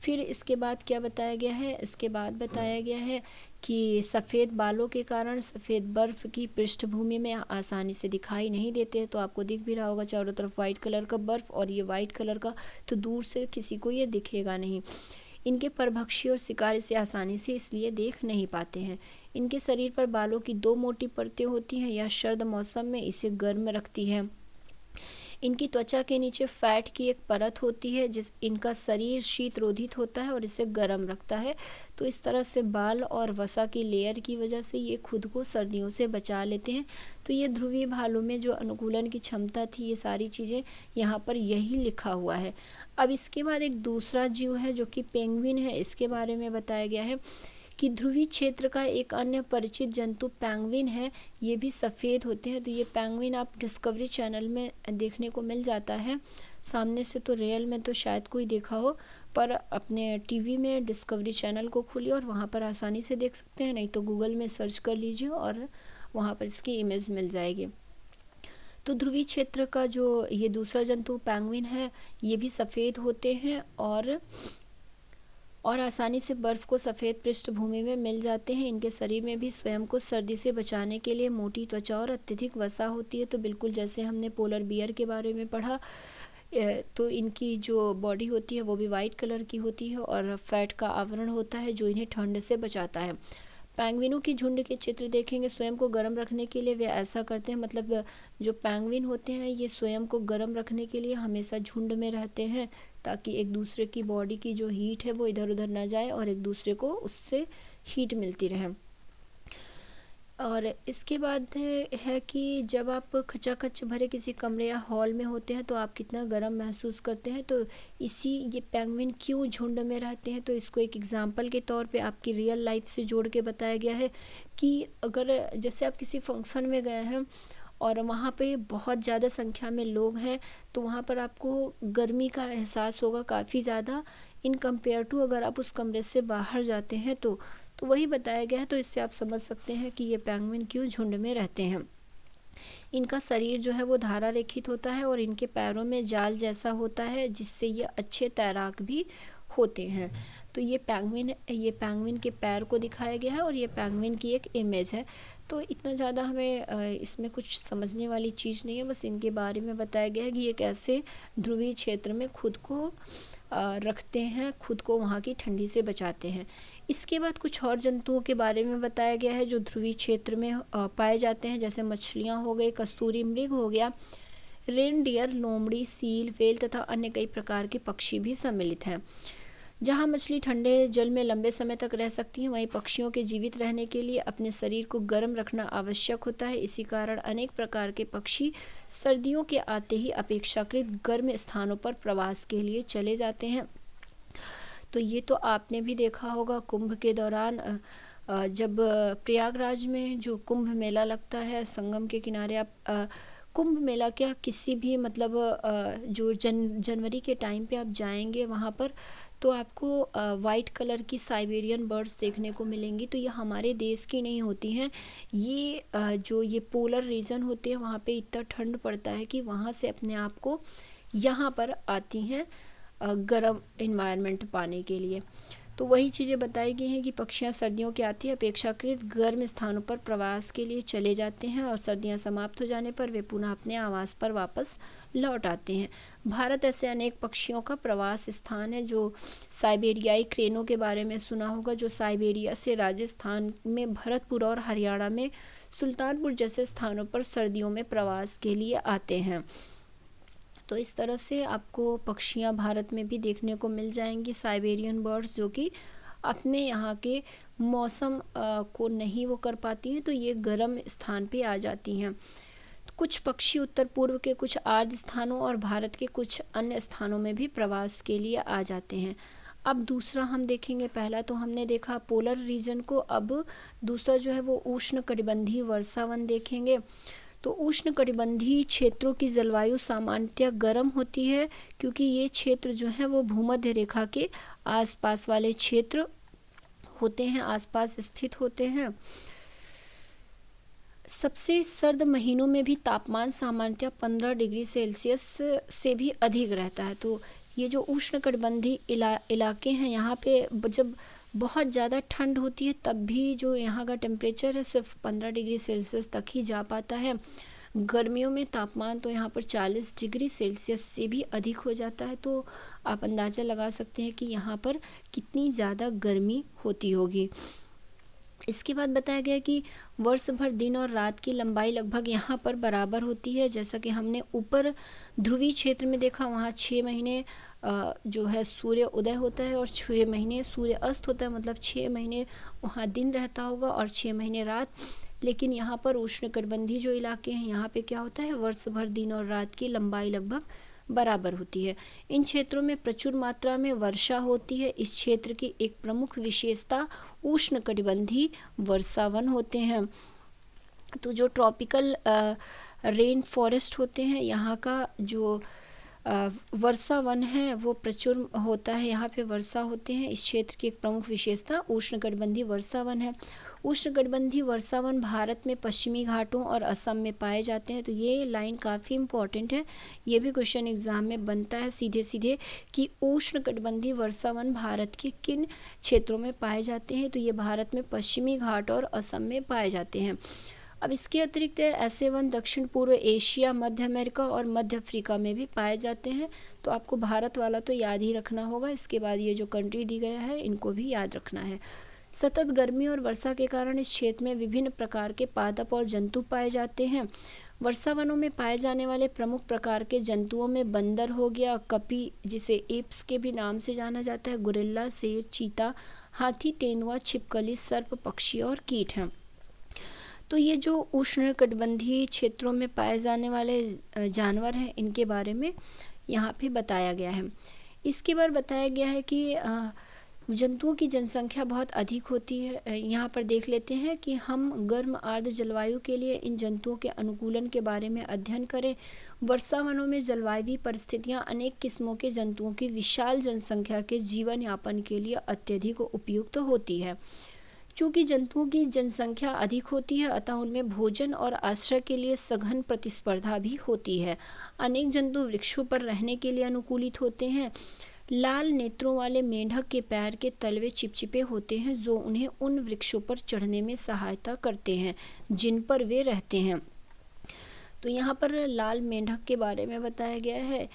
फिर इसके बाद क्या बताया गया है, इसके बाद बताया गया है कि सफ़ेद बालों के कारण सफ़ेद बर्फ़ की पृष्ठभूमि में आसानी से दिखाई नहीं देते। तो आपको दिख भी रहा होगा चारों तरफ वाइट कलर का बर्फ़, और ये वाइट कलर का, तो दूर से किसी को ये दिखेगा नहीं। इनके परभक्षी और शिकार इसे आसानी से इसलिए देख नहीं पाते हैं। इनके शरीर पर बालों की 2 मोटी परतें होती हैं। यह सर्द मौसम में इसे गर्म रखती है। इनकी त्वचा के नीचे फैट की एक परत होती है जिस इनका शरीर शीत रोधित होता है और इसे गर्म रखता है। तो इस तरह से बाल और वसा की लेयर की वजह से ये खुद को सर्दियों से बचा लेते हैं। तो ये ध्रुवीय भालू में जो अनुकूलन की क्षमता थी, ये सारी चीज़ें यहाँ पर यही लिखा हुआ है। अब इसके बाद एक दूसरा जीव है जो कि पेंगुइन है। इसके बारे में बताया गया है कि ध्रुवीय क्षेत्र का एक अन्य परिचित जंतु पेंगुइन है। ये भी सफ़ेद होते हैं। तो ये पेंगुइन आप डिस्कवरी चैनल में देखने को मिल जाता है। सामने से तो रियल में तो शायद कोई देखा हो, पर अपने टीवी में डिस्कवरी चैनल को खोलिए और वहाँ पर आसानी से देख सकते हैं, नहीं तो गूगल में सर्च कर लीजिए और वहाँ पर इसकी इमेज मिल जाएगी। तो ध्रुवीय क्षेत्र का जो ये दूसरा जंतु पेंगुइन है, ये भी सफ़ेद होते हैं और आसानी से बर्फ़ को सफ़ेद पृष्ठभूमि में मिल जाते हैं। इनके शरीर में भी स्वयं को सर्दी से बचाने के लिए मोटी त्वचा और अत्यधिक वसा होती है। तो बिल्कुल जैसे हमने पोलर बियर के बारे में पढ़ा, तो इनकी जो बॉडी होती है वो भी वाइट कलर की होती है और फैट का आवरण होता है जो इन्हें ठंड से बचाता है। पेंगुइनों की झुंड के चित्र देखेंगे। स्वयं को गर्म रखने के लिए वे ऐसा करते हैं, मतलब जो पेंगुइन होते हैं ये स्वयं को गर्म रखने के लिए हमेशा झुंड में रहते हैं, ताकि एक दूसरे की बॉडी की जो हीट है वो इधर उधर ना जाए और एक दूसरे को उससे हीट मिलती रहे। और इसके बाद है कि जब आप खचाखच भरे किसी कमरे या हॉल में होते हैं तो आप कितना गर्म महसूस करते हैं। तो ये पेंगुइन क्यों झुंड में रहते हैं, तो इसको एक एग्जांपल के तौर पे आपकी रियल लाइफ से जोड़ के बताया गया है कि अगर जैसे आप किसी फंक्शन में गए हैं और वहाँ पे बहुत ज़्यादा संख्या में लोग हैं, तो वहाँ पर आपको गर्मी का एहसास होगा काफ़ी ज़्यादा इन कंपेयर टू अगर आप उस कमरे से बाहर जाते हैं तो वही बताया गया है। तो इससे आप समझ सकते हैं कि ये पेंगुइन क्यों झुंड में रहते हैं। इनका शरीर जो है वो धारा रेखित होता है और इनके पैरों में जाल जैसा होता है जिससे ये अच्छे तैराक भी होते हैं। तो ये पेंगुइन के पैर को दिखाया गया है और ये पेंगुइन की एक इमेज है। तो इतना ज़्यादा हमें इसमें कुछ समझने वाली चीज़ नहीं है, बस इनके बारे में बताया गया है कि ये कैसे ध्रुवीय क्षेत्र में खुद को रखते हैं, खुद को वहाँ की ठंडी से बचाते हैं। इसके बाद कुछ और जंतुओं के बारे में बताया गया है जो ध्रुवीय क्षेत्र में पाए जाते हैं, जैसे मछलियाँ हो गई, कस्तूरी मृग हो गया, रेनडियर, लोमड़ी, सील, व्हेल तथा अन्य कई प्रकार के पक्षी भी सम्मिलित हैं। जहाँ मछली ठंडे जल में लंबे समय तक रह सकती हैं, वहीं पक्षियों के जीवित रहने के लिए अपने शरीर को गर्म रखना आवश्यक होता है। इसी कारण अनेक प्रकार के पक्षी सर्दियों के आते ही अपेक्षाकृत गर्म स्थानों पर प्रवास के लिए चले जाते हैं। तो ये तो आपने भी देखा होगा कुंभ के दौरान, जब प्रयागराज में जो कुंभ मेला लगता है, संगम के किनारे आप कुंभ मेला क्या किसी भी मतलब जो जनवरी के टाइम पे आप जाएंगे वहाँ पर, तो आपको वाइट कलर की साइबेरियन बर्ड्स देखने को मिलेंगी। तो ये हमारे देश की नहीं होती हैं, ये जो ये पोलर रीजन होते हैं वहाँ पे इतना ठंड पड़ता है कि वहाँ से अपने आप को यहाँ पर आती हैं गर्म इन्वायरमेंट पाने के लिए। तो वही चीज़ें बताई गई हैं कि पक्षियाँ सर्दियों के आती है अपेक्षाकृत गर्म स्थानों पर प्रवास के लिए चले जाते हैं और सर्दियाँ समाप्त हो जाने पर वे पुनः अपने आवास पर वापस लौट आते हैं। भारत ऐसे अनेक पक्षियों का प्रवास स्थान है। जो साइबेरियाई क्रेनों के बारे में सुना होगा, जो साइबेरिया से राजस्थान में भरतपुर और हरियाणा में सुल्तानपुर जैसे स्थानों पर सर्दियों में प्रवास के लिए आते हैं। तो इस तरह से आपको पक्षियाँ भारत में भी देखने को मिल जाएंगी, साइबेरियन बर्ड्स, जो कि अपने यहाँ के मौसम को नहीं वो कर पाती हैं, तो ये गर्म स्थान पे आ जाती हैं। तो कुछ पक्षी उत्तर पूर्व के कुछ आर्द्र स्थानों और भारत के कुछ अन्य स्थानों में भी प्रवास के लिए आ जाते हैं। अब दूसरा हम देखेंगे, पहला तो हमने देखा पोलर रीजन को, अब दूसरा जो है वो उष्णकटिबंधीय वर्षावन देखेंगे। तो उष्णकटिबंधीय क्षेत्रों की जलवायु सामान्यतः गर्म होती है, क्योंकि ये क्षेत्र जो है वो भूमध्य रेखा के आसपास वाले क्षेत्र होते हैं, आसपास स्थित होते हैं। सबसे सर्द महीनों में भी तापमान सामान्यतः 15 डिग्री सेल्सियस से भी अधिक रहता है। तो ये जो उष्णकटिबंधीय इलाके हैं, यहाँ पे जब बहुत ज़्यादा ठंड होती है तब भी जो यहाँ का टेम्परेचर है सिर्फ 15 डिग्री सेल्सियस तक ही जा पाता है। गर्मियों में तापमान तो यहाँ पर 40 डिग्री सेल्सियस से भी अधिक हो जाता है। तो आप अंदाज़ा लगा सकते हैं कि यहाँ पर कितनी ज़्यादा गर्मी होती होगी। इसके बाद बताया गया कि वर्ष भर दिन और रात की लंबाई लगभग यहाँ पर बराबर होती है। जैसा कि हमने ऊपर ध्रुवीय क्षेत्र में देखा, वहाँ 6 महीने जो है सूर्य उदय होता है और 6 महीने सूर्य अस्त होता है, मतलब 6 महीने वहाँ दिन रहता होगा और 6 महीने रात। लेकिन यहाँ पर उष्णकटिबंधीय जो इलाके हैं, यहाँ पे क्या होता है, वर्ष भर दिन और रात की लंबाई लगभग बराबर होती है। इन क्षेत्रों में प्रचुर मात्रा में वर्षा होती है। इस क्षेत्र की एक प्रमुख विशेषता उष्णकटिबंधीय वर्षावन होते हैं। तो जो ट्रॉपिकल रेन फॉरेस्ट होते हैं, यहाँ का जो वर्षावन है वो प्रचुर होता है, यहाँ पे वर्षा होते हैं। इस क्षेत्र की एक प्रमुख विशेषता उष्णकटिबंधीय वर्षावन है। उष्णकटिबंधीय वर्षावन भारत में पश्चिमी घाटों और असम में पाए जाते हैं। तो ये लाइन काफ़ी इम्पॉर्टेंट है, ये भी क्वेश्चन एग्जाम में बनता है सीधे सीधे कि उष्णकटिबंधीय वर्षावन भारत के किन क्षेत्रों में पाए जाते हैं। तो ये भारत में पश्चिमी घाट और असम में पाए जाते हैं। अब इसके अतिरिक्त ऐसे वन दक्षिण पूर्व एशिया, मध्य अमेरिका और मध्य अफ्रीका में भी पाए जाते हैं। तो आपको भारत वाला तो याद ही रखना होगा। इसके बाद ये जो कंट्री दी गया है इनको भी याद रखना है। सतत गर्मी और वर्षा के कारण इस क्षेत्र में विभिन्न प्रकार के पादप और जंतु पाए जाते हैं। वर्षावनों में पाए जाने वाले प्रमुख प्रकार के जंतुओं में बंदर हो गया, कपी जिसे एप्स के भी नाम से जाना जाता है, गुरिल्ला, शेर, चीता, हाथी, तेंदुआ, छिपकली, सर्प, पक्षी और कीट हैं। तो ये जो उष्णकटिबंधीय क्षेत्रों में पाए जाने वाले जानवर हैं, इनके बारे में यहाँ पे बताया गया है। इसके बाद बताया गया है कि जंतुओं की जनसंख्या बहुत अधिक होती है। यहाँ पर देख लेते हैं कि हम गर्म आर्द्र जलवायु के लिए इन जंतुओं के अनुकूलन के बारे में अध्ययन करें। वर्षावनों में जलवायु परिस्थितियाँ अनेक किस्मों के जंतुओं की विशाल जनसंख्या के जीवन यापन के लिए अत्यधिक उपयुक्त होती है। चूँकि जंतुओं की जनसंख्या अधिक होती है, अतः उनमें भोजन और आश्रय के लिए सघन प्रतिस्पर्धा भी होती है। अनेक जंतु वृक्षों पर रहने के लिए अनुकूलित होते हैं। लाल नेत्रों वाले मेंढक के पैर के तलवे चिपचिपे होते हैं, जो उन्हें उन वृक्षों पर चढ़ने में सहायता करते हैं जिन पर वे रहते हैं। तो यहाँ पर लाल मेंढक के बारे में बताया गया है।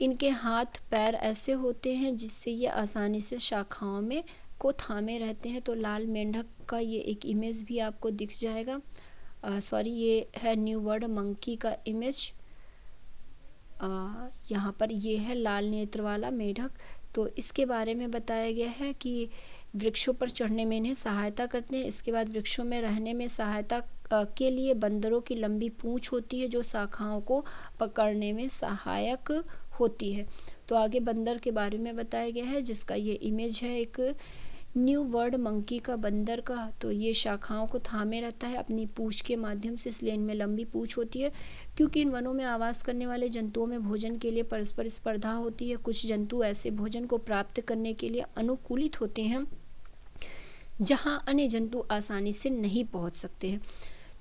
इनके हाथ पैर ऐसे होते हैं जिससे ये आसानी से शाखाओं में को थामे रहते हैं। तो लाल मेंढक का ये एक इमेज भी आपको दिख जाएगा। ये है न्यू वर्ड मंकी का इमेज। यहाँ पर ये है लाल नेत्र वाला मेंढक। तो इसके बारे में बताया गया है कि वृक्षों पर चढ़ने में इन्हें सहायता करते हैं। इसके बाद वृक्षों में रहने में सहायता के लिए बंदरों की लंबी पूंछ होती है, जो शाखाओं को पकड़ने में सहायक होती है। तो आगे बंदर के बारे में बताया गया है, जिसका ये इमेज है एक न्यू वर्ड मंकी का, बंदर का। तो ये शाखाओं को थामे रहता है अपनी पूंछ के माध्यम से, इसलिए इनमें लंबी पूंछ होती है। क्योंकि इन वनों में आवास करने वाले जंतुओं में भोजन के लिए परस्पर स्पर्धा होती है। कुछ जंतु ऐसे भोजन को प्राप्त करने के लिए अनुकूलित होते हैं जहाँ अन्य जंतु आसानी से नहीं पहुँच सकते हैं।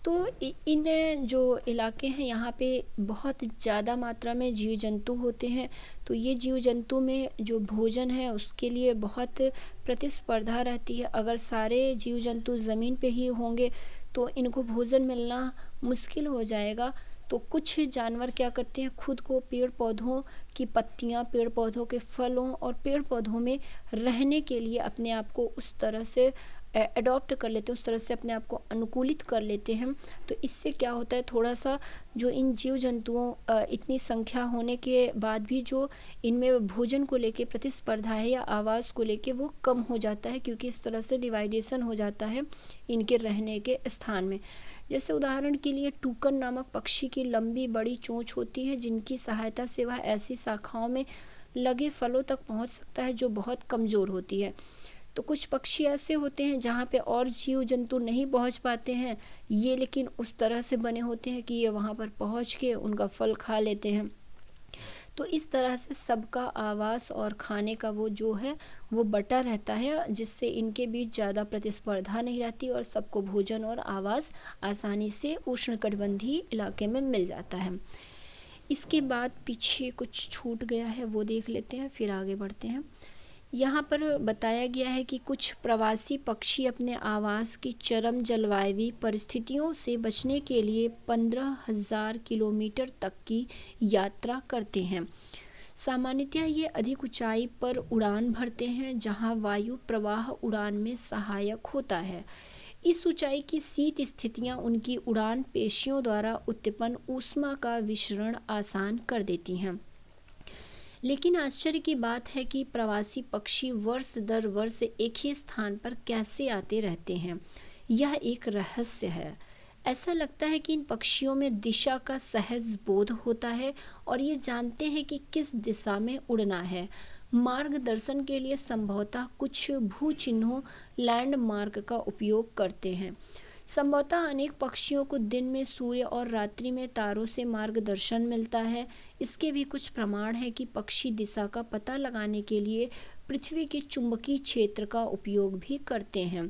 तो इन जो इलाके हैं, यहाँ पे बहुत ज़्यादा मात्रा में जीव जंतु होते हैं। तो ये जीव जंतु में जो भोजन है उसके लिए बहुत प्रतिस्पर्धा रहती है। अगर सारे जीव जंतु ज़मीन पे ही होंगे तो इनको भोजन मिलना मुश्किल हो जाएगा। तो कुछ जानवर क्या करते हैं, खुद को पेड़ पौधों की पत्तियाँ, पेड़ पौधों के फलों और पेड़ पौधों में रहने के लिए अपने आप को उस तरह से अडॉप्ट कर लेते हैं, उस तरह से अपने आप को अनुकूलित कर लेते हैं। तो इससे क्या होता है, थोड़ा सा जो इन जीव जंतुओं इतनी संख्या होने के बाद भी जो इनमें भोजन को लेके प्रतिस्पर्धा है या आवास को लेके वो कम हो जाता है, क्योंकि इस तरह से डिवाइडेशन हो जाता है इनके रहने के स्थान में। जैसे उदाहरण के लिए टूकन नामक पक्षी की लंबी बड़ी चोंच होती है, जिनकी सहायता से वह ऐसी शाखाओं में लगे फलों तक पहुंच सकता है जो बहुत कमज़ोर होती है। तो कुछ पक्षी ऐसे होते हैं जहाँ पे और जीव जंतु नहीं पहुँच पाते हैं, ये लेकिन उस तरह से बने होते हैं कि ये वहाँ पर पहुँच के उनका फल खा लेते हैं। तो इस तरह से सबका आवास और खाने का वो जो है वो बटा रहता है, जिससे इनके बीच ज़्यादा प्रतिस्पर्धा नहीं रहती और सबको भोजन और आवास आसानी से उष्णकटिबंधीय इलाके में मिल जाता है। इसके बाद पीछे कुछ छूट गया है वो देख लेते हैं, फिर आगे बढ़ते हैं। यहाँ पर बताया गया है कि कुछ प्रवासी पक्षी अपने आवास की चरम जलवायु परिस्थितियों से बचने के लिए 15,000 किलोमीटर तक की यात्रा करते हैं। सामान्यतः ये अधिक ऊंचाई पर उड़ान भरते हैं जहां वायु प्रवाह उड़ान में सहायक होता है। इस ऊंचाई की शीत स्थितियां उनकी उड़ान पेशियों द्वारा उत्पन्न ऊष्मा का विसरण आसान कर देती हैं। लेकिन आश्चर्य की बात है कि प्रवासी पक्षी वर्ष दर वर्ष एक ही स्थान पर कैसे आते रहते हैं। यह एक रहस्य है। ऐसा लगता है कि इन पक्षियों में दिशा का सहज बोध होता है और ये जानते हैं कि किस दिशा में उड़ना है। मार्गदर्शन के लिए संभवतः कुछ भू चिन्हों लैंडमार्क का उपयोग करते हैं। संभवतः अनेक पक्षियों को दिन में सूर्य और रात्रि में तारों से मार्गदर्शन मिलता है। इसके भी कुछ प्रमाण हैं कि पक्षी दिशा का पता लगाने के लिए पृथ्वी के चुंबकीय क्षेत्र का उपयोग भी करते हैं।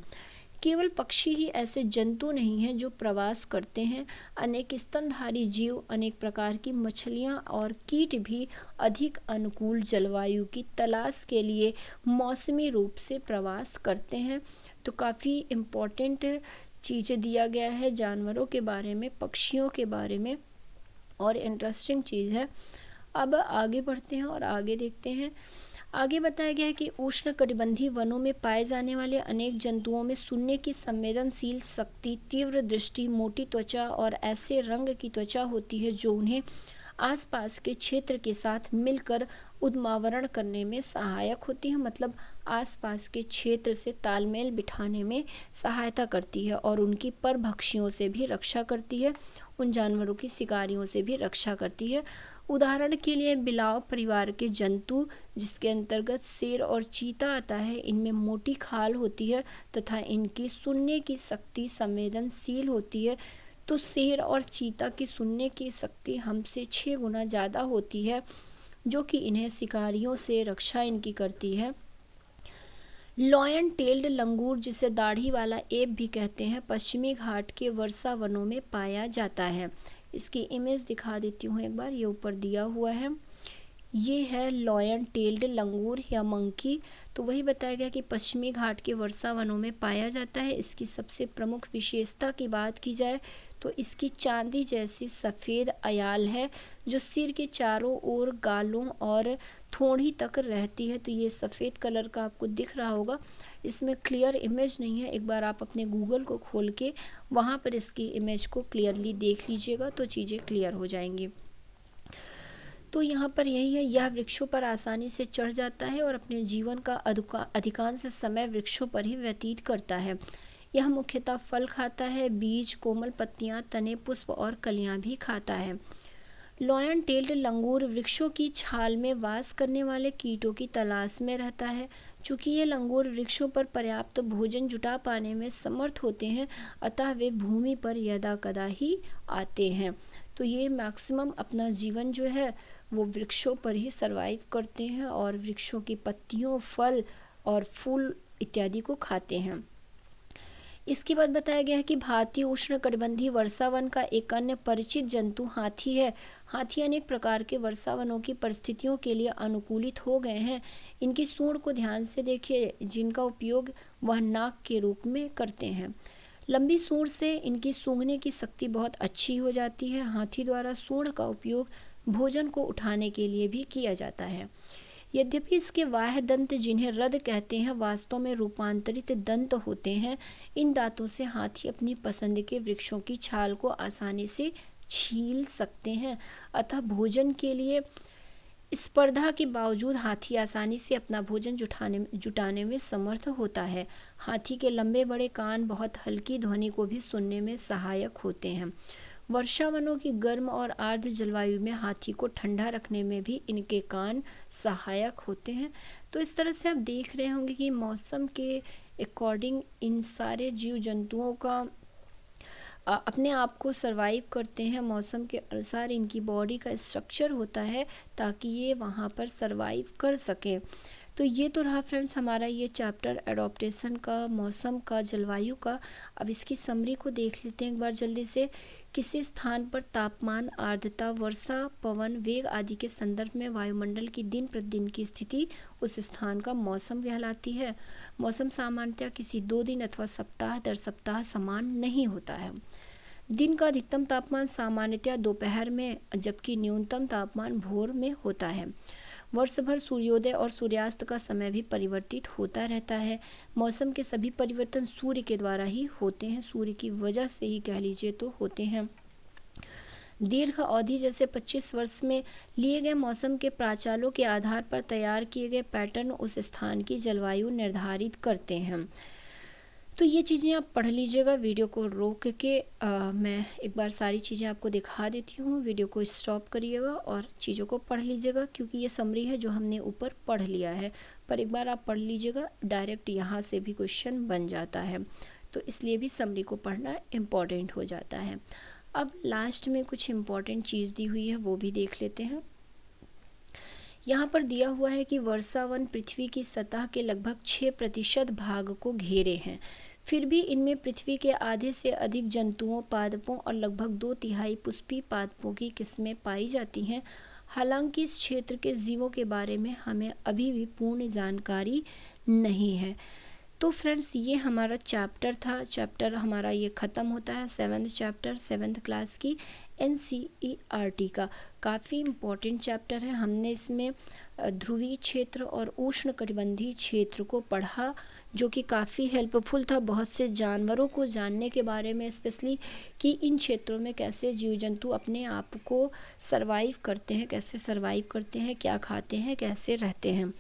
केवल पक्षी ही ऐसे जंतु नहीं हैं जो प्रवास करते हैं। अनेक स्तनधारी जीव, अनेक प्रकार की मछलियां और कीट भी अधिक अनुकूल जलवायु की तलाश के लिए मौसमी रूप से प्रवास करते हैं। तो काफ़ी इम्पोर्टेंट चीज़ें दिया गया है जानवरों के बारे में, पक्षियों के बारे में, और इंटरेस्टिंग चीज़ है। अब आगे बढ़ते हैं और आगे देखते हैं। आगे बताया गया है कि उष्णकटिबंधीय वनों में पाए जाने वाले अनेक जंतुओं में सुनने की संवेदनशील शक्ति, तीव्र दृष्टि, मोटी त्वचा और ऐसे रंग की त्वचा होती है जो उन्हें आसपास के क्षेत्र के साथ मिलकर उद्मावरण करने में सहायक होती है। मतलब आसपास के क्षेत्र से तालमेल बिठाने में सहायता करती है और उनकी परभक्षियों से भी रक्षा करती है, उन जानवरों की शिकारियों से भी रक्षा करती है। उदाहरण के लिए बिलाव परिवार के जंतु, जिसके अंतर्गत शेर और चीता आता है, इनमें मोटी खाल होती है तथा इनकी सुनने की शक्ति संवेदनशील होती है। तो शेर और चीता की सुनने की शक्ति हमसे 6 गुना ज़्यादा होती है, जो कि इन्हें शिकारियों से रक्षा इनकी करती है। लॉयन टेल्ड लंगूर, जिसे दाढ़ी वाला एप भी कहते हैं, पश्चिमी घाट के वर्षा वनों में पाया जाता है। इसकी इमेज दिखा देती हूँ एक बार, ये ऊपर दिया हुआ है। ये है लॉयन टेल्ड लंगूर या मंकी। तो वही बताया गया कि पश्चिमी घाट के वर्षा वनों में पाया जाता है। इसकी सबसे प्रमुख विशेषता की बात की जाए तो इसकी चांदी जैसी सफ़ेद अयाल है जो सिर के चारों ओर, गालों और थोड़ी तक रहती है। तो ये सफ़ेद कलर का आपको दिख रहा होगा। इसमें क्लियर इमेज नहीं है, एक बार आप अपने गूगल को खोल के वहाँ पर इसकी इमेज को क्लियरली देख लीजिएगा तो चीज़ें क्लियर हो जाएंगी। तो यहाँ पर यही है, यह वृक्षों पर आसानी से चढ़ जाता है और अपने जीवन का अधिकांश समय वृक्षों पर ही व्यतीत करता है। यह मुख्यतः फल खाता है, बीज, कोमल पत्तियां, तने, पुष्प और कलियां भी खाता है। लॉयन टेल्ड लंगूर वृक्षों की छाल में वास करने वाले कीटों की तलाश में रहता है। चूँकि ये लंगूर वृक्षों पर पर्याप्त भोजन जुटा पाने में समर्थ होते हैं, अतः वे भूमि पर यदाकदा ही आते हैं। तो ये मैक्सिमम अपना जीवन जो है वो वृक्षों पर ही सरवाइव करते हैं और वृक्षों की पत्तियों, फल और फूल इत्यादि को खाते हैं। इसके बाद बताया गया है कि भारतीय उष्णकटिबंधीय वर्षावन का एक अन्य परिचित जंतु हाथी है। हाथी अनेक प्रकार के वर्षावनों की परिस्थितियों के लिए अनुकूलित हो गए हैं। इनकी सूंड को ध्यान से देखिए, जिनका उपयोग वह नाक के रूप में करते हैं। लंबी सूंड से इनकी सूंघने की शक्ति बहुत अच्छी हो जाती है। हाथी द्वारा सूंड का उपयोग भोजन को उठाने के लिए भी किया जाता है। यद्यपि इसके बाह्य दंत, जिन्हें रद कहते हैं, वास्तव में रूपांतरित दंत होते हैं। इन दांतों से हाथी अपनी पसंद के वृक्षों की छाल को आसानी से छील सकते हैं। अतः भोजन के लिए स्पर्धा के बावजूद हाथी आसानी से अपना भोजन जुटाने में समर्थ होता है। हाथी के लंबे बड़े कान बहुत हल्की ध्वनि को भी सुनने में सहायक होते हैं। वर्षावनों की गर्म और आर्द्र जलवायु में हाथी को ठंडा रखने में भी इनके कान सहायक होते हैं। तो इस तरह से आप देख रहे होंगे कि मौसम के अकॉर्डिंग इन सारे जीव जंतुओं का अपने आप को सरवाइव करते हैं, मौसम के अनुसार इनकी बॉडी का स्ट्रक्चर होता है ताकि ये वहाँ पर सरवाइव कर सकें। तो ये तो रहा फ्रेंड्स हमारा ये चैप्टर एडॉप्टेशन का, मौसम का, जलवायु का। अब इसकी समरी को देख लेते हैं एक बार जल्दी से। किसी स्थान पर तापमान, आर्द्रता, वर्षा, पवन वेग आदि के संदर्भ में वायुमंडल की दिन प्रतिदिन की स्थिति उस स्थान का मौसम कहलाती है। मौसम सामान्यतः किसी 2 दिन अथवा सप्ताह दर सप्ताह समान नहीं होता है। दिन का अधिकतम तापमान सामान्यतः दोपहर में, जबकि न्यूनतम तापमान भोर में होता है। वर्ष भर सूर्योदय और सूर्यास्त का समय भी परिवर्तित होता रहता है। मौसम के सभी परिवर्तन सूर्य के द्वारा ही होते हैं, सूर्य की वजह से ही कह लीजिए तो होते हैं। दीर्घ अवधि जैसे 25 वर्ष में लिए गए मौसम के प्राचालों के आधार पर तैयार किए गए पैटर्न उस स्थान की जलवायु निर्धारित करते हैं। तो ये चीज़ें आप पढ़ लीजिएगा। वीडियो को रोक के मैं एक बार सारी चीज़ें आपको दिखा देती हूँ। वीडियो को स्टॉप करिएगा और चीज़ों को पढ़ लीजिएगा, क्योंकि ये समरी है जो हमने ऊपर पढ़ लिया है, पर एक बार आप पढ़ लीजिएगा, डायरेक्ट यहाँ से भी क्वेश्चन बन जाता है, तो इसलिए भी समरी को पढ़ना इम्पॉर्टेंट हो जाता है। अब लास्ट में कुछ इम्पॉर्टेंट चीज़ दी हुई है, वो भी देख लेते हैं। यहाँ पर दिया हुआ है कि वर्षावन पृथ्वी की सतह के लगभग 6% भाग को घेरे हैं, फिर भी इनमें पृथ्वी के आधे से अधिक जंतुओं, पादपों और लगभग 2/3 पुष्पी पादपों की किस्में पाई जाती हैं। हालांकि इस क्षेत्र के जीवों के बारे में हमें अभी भी पूर्ण जानकारी नहीं है। तो फ्रेंड्स ये हमारा चैप्टर था। चैप्टर हमारा ये ख़त्म होता है, 7th चैप्टर 7th क्लास की NCERT का। काफ़ी इम्पोर्टेंट चैप्टर है। हमने इसमें ध्रुवीय क्षेत्र और उष्णकटिबंधीय क्षेत्र को पढ़ा, जो कि काफ़ी हेल्पफुल था बहुत से जानवरों को जानने के बारे में, स्पेशली कि इन क्षेत्रों में कैसे जीव जंतु अपने आप को सरवाइव करते हैं, कैसे सरवाइव करते हैं, क्या खाते हैं, कैसे रहते हैं।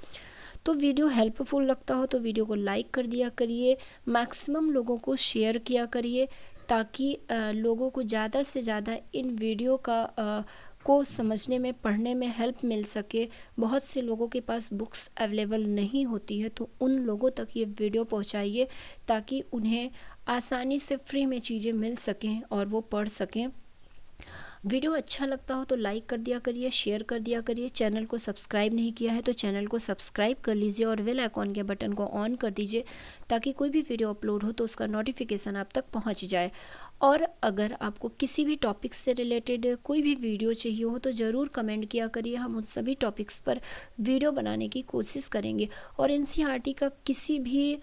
तो वीडियो हेल्पफुल लगता हो तो वीडियो को लाइक कर दिया करिए, मैक्सिमम लोगों को शेयर किया करिए, ताकि लोगों को ज़्यादा से ज़्यादा इन वीडियो को समझने में, पढ़ने में हेल्प मिल सके। बहुत से लोगों के पास बुक्स अवेलेबल नहीं होती है, तो उन लोगों तक ये वीडियो पहुंचाइए ताकि उन्हें आसानी से फ्री में चीज़ें मिल सकें और वो पढ़ सकें। वीडियो अच्छा लगता हो तो लाइक कर दिया करिए, शेयर कर दिया करिए। चैनल को सब्सक्राइब नहीं किया है तो चैनल को सब्सक्राइब कर लीजिए और बेल आइकॉन के बटन को ऑन कर दीजिए, ताकि कोई भी वीडियो अपलोड हो तो उसका नोटिफिकेशन आप तक पहुंच जाए। और अगर आपको किसी भी टॉपिक से रिलेटेड कोई भी वीडियो चाहिए हो तो ज़रूर कमेंट किया करिए, हम उन सभी टॉपिक्स पर वीडियो बनाने की कोशिश करेंगे। और NCERT का किसी भी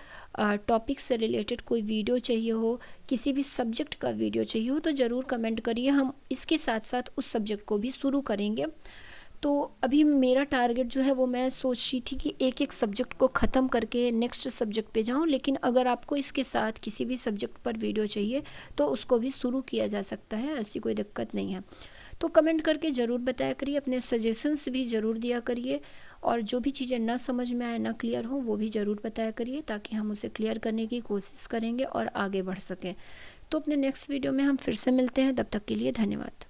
टॉपिक से रिलेटेड कोई वीडियो चाहिए हो, किसी भी सब्जेक्ट का वीडियो चाहिए हो तो ज़रूर कमेंट करिए, हम इसके साथ साथ उस सब्जेक्ट को भी शुरू करेंगे। तो अभी मेरा टारगेट जो है वो मैं सोच रही थी कि एक एक सब्जेक्ट को ख़त्म करके नेक्स्ट सब्जेक्ट पे जाऊं, लेकिन अगर आपको इसके साथ किसी भी सब्जेक्ट पर वीडियो चाहिए तो उसको भी शुरू किया जा सकता है, ऐसी कोई दिक्कत नहीं है। तो कमेंट करके ज़रूर बताया करिए, अपने सजेशंस भी ज़रूर दिया करिए, और जो भी चीज़ें ना समझ में आए, ना क्लियर हो, वो भी ज़रूर बताया करिए, ताकि हम उसे क्लियर करने की कोशिश करेंगे और आगे बढ़ सकें। तो अपने नेक्स्ट वीडियो में हम फिर से मिलते हैं, तब तक के लिए धन्यवाद।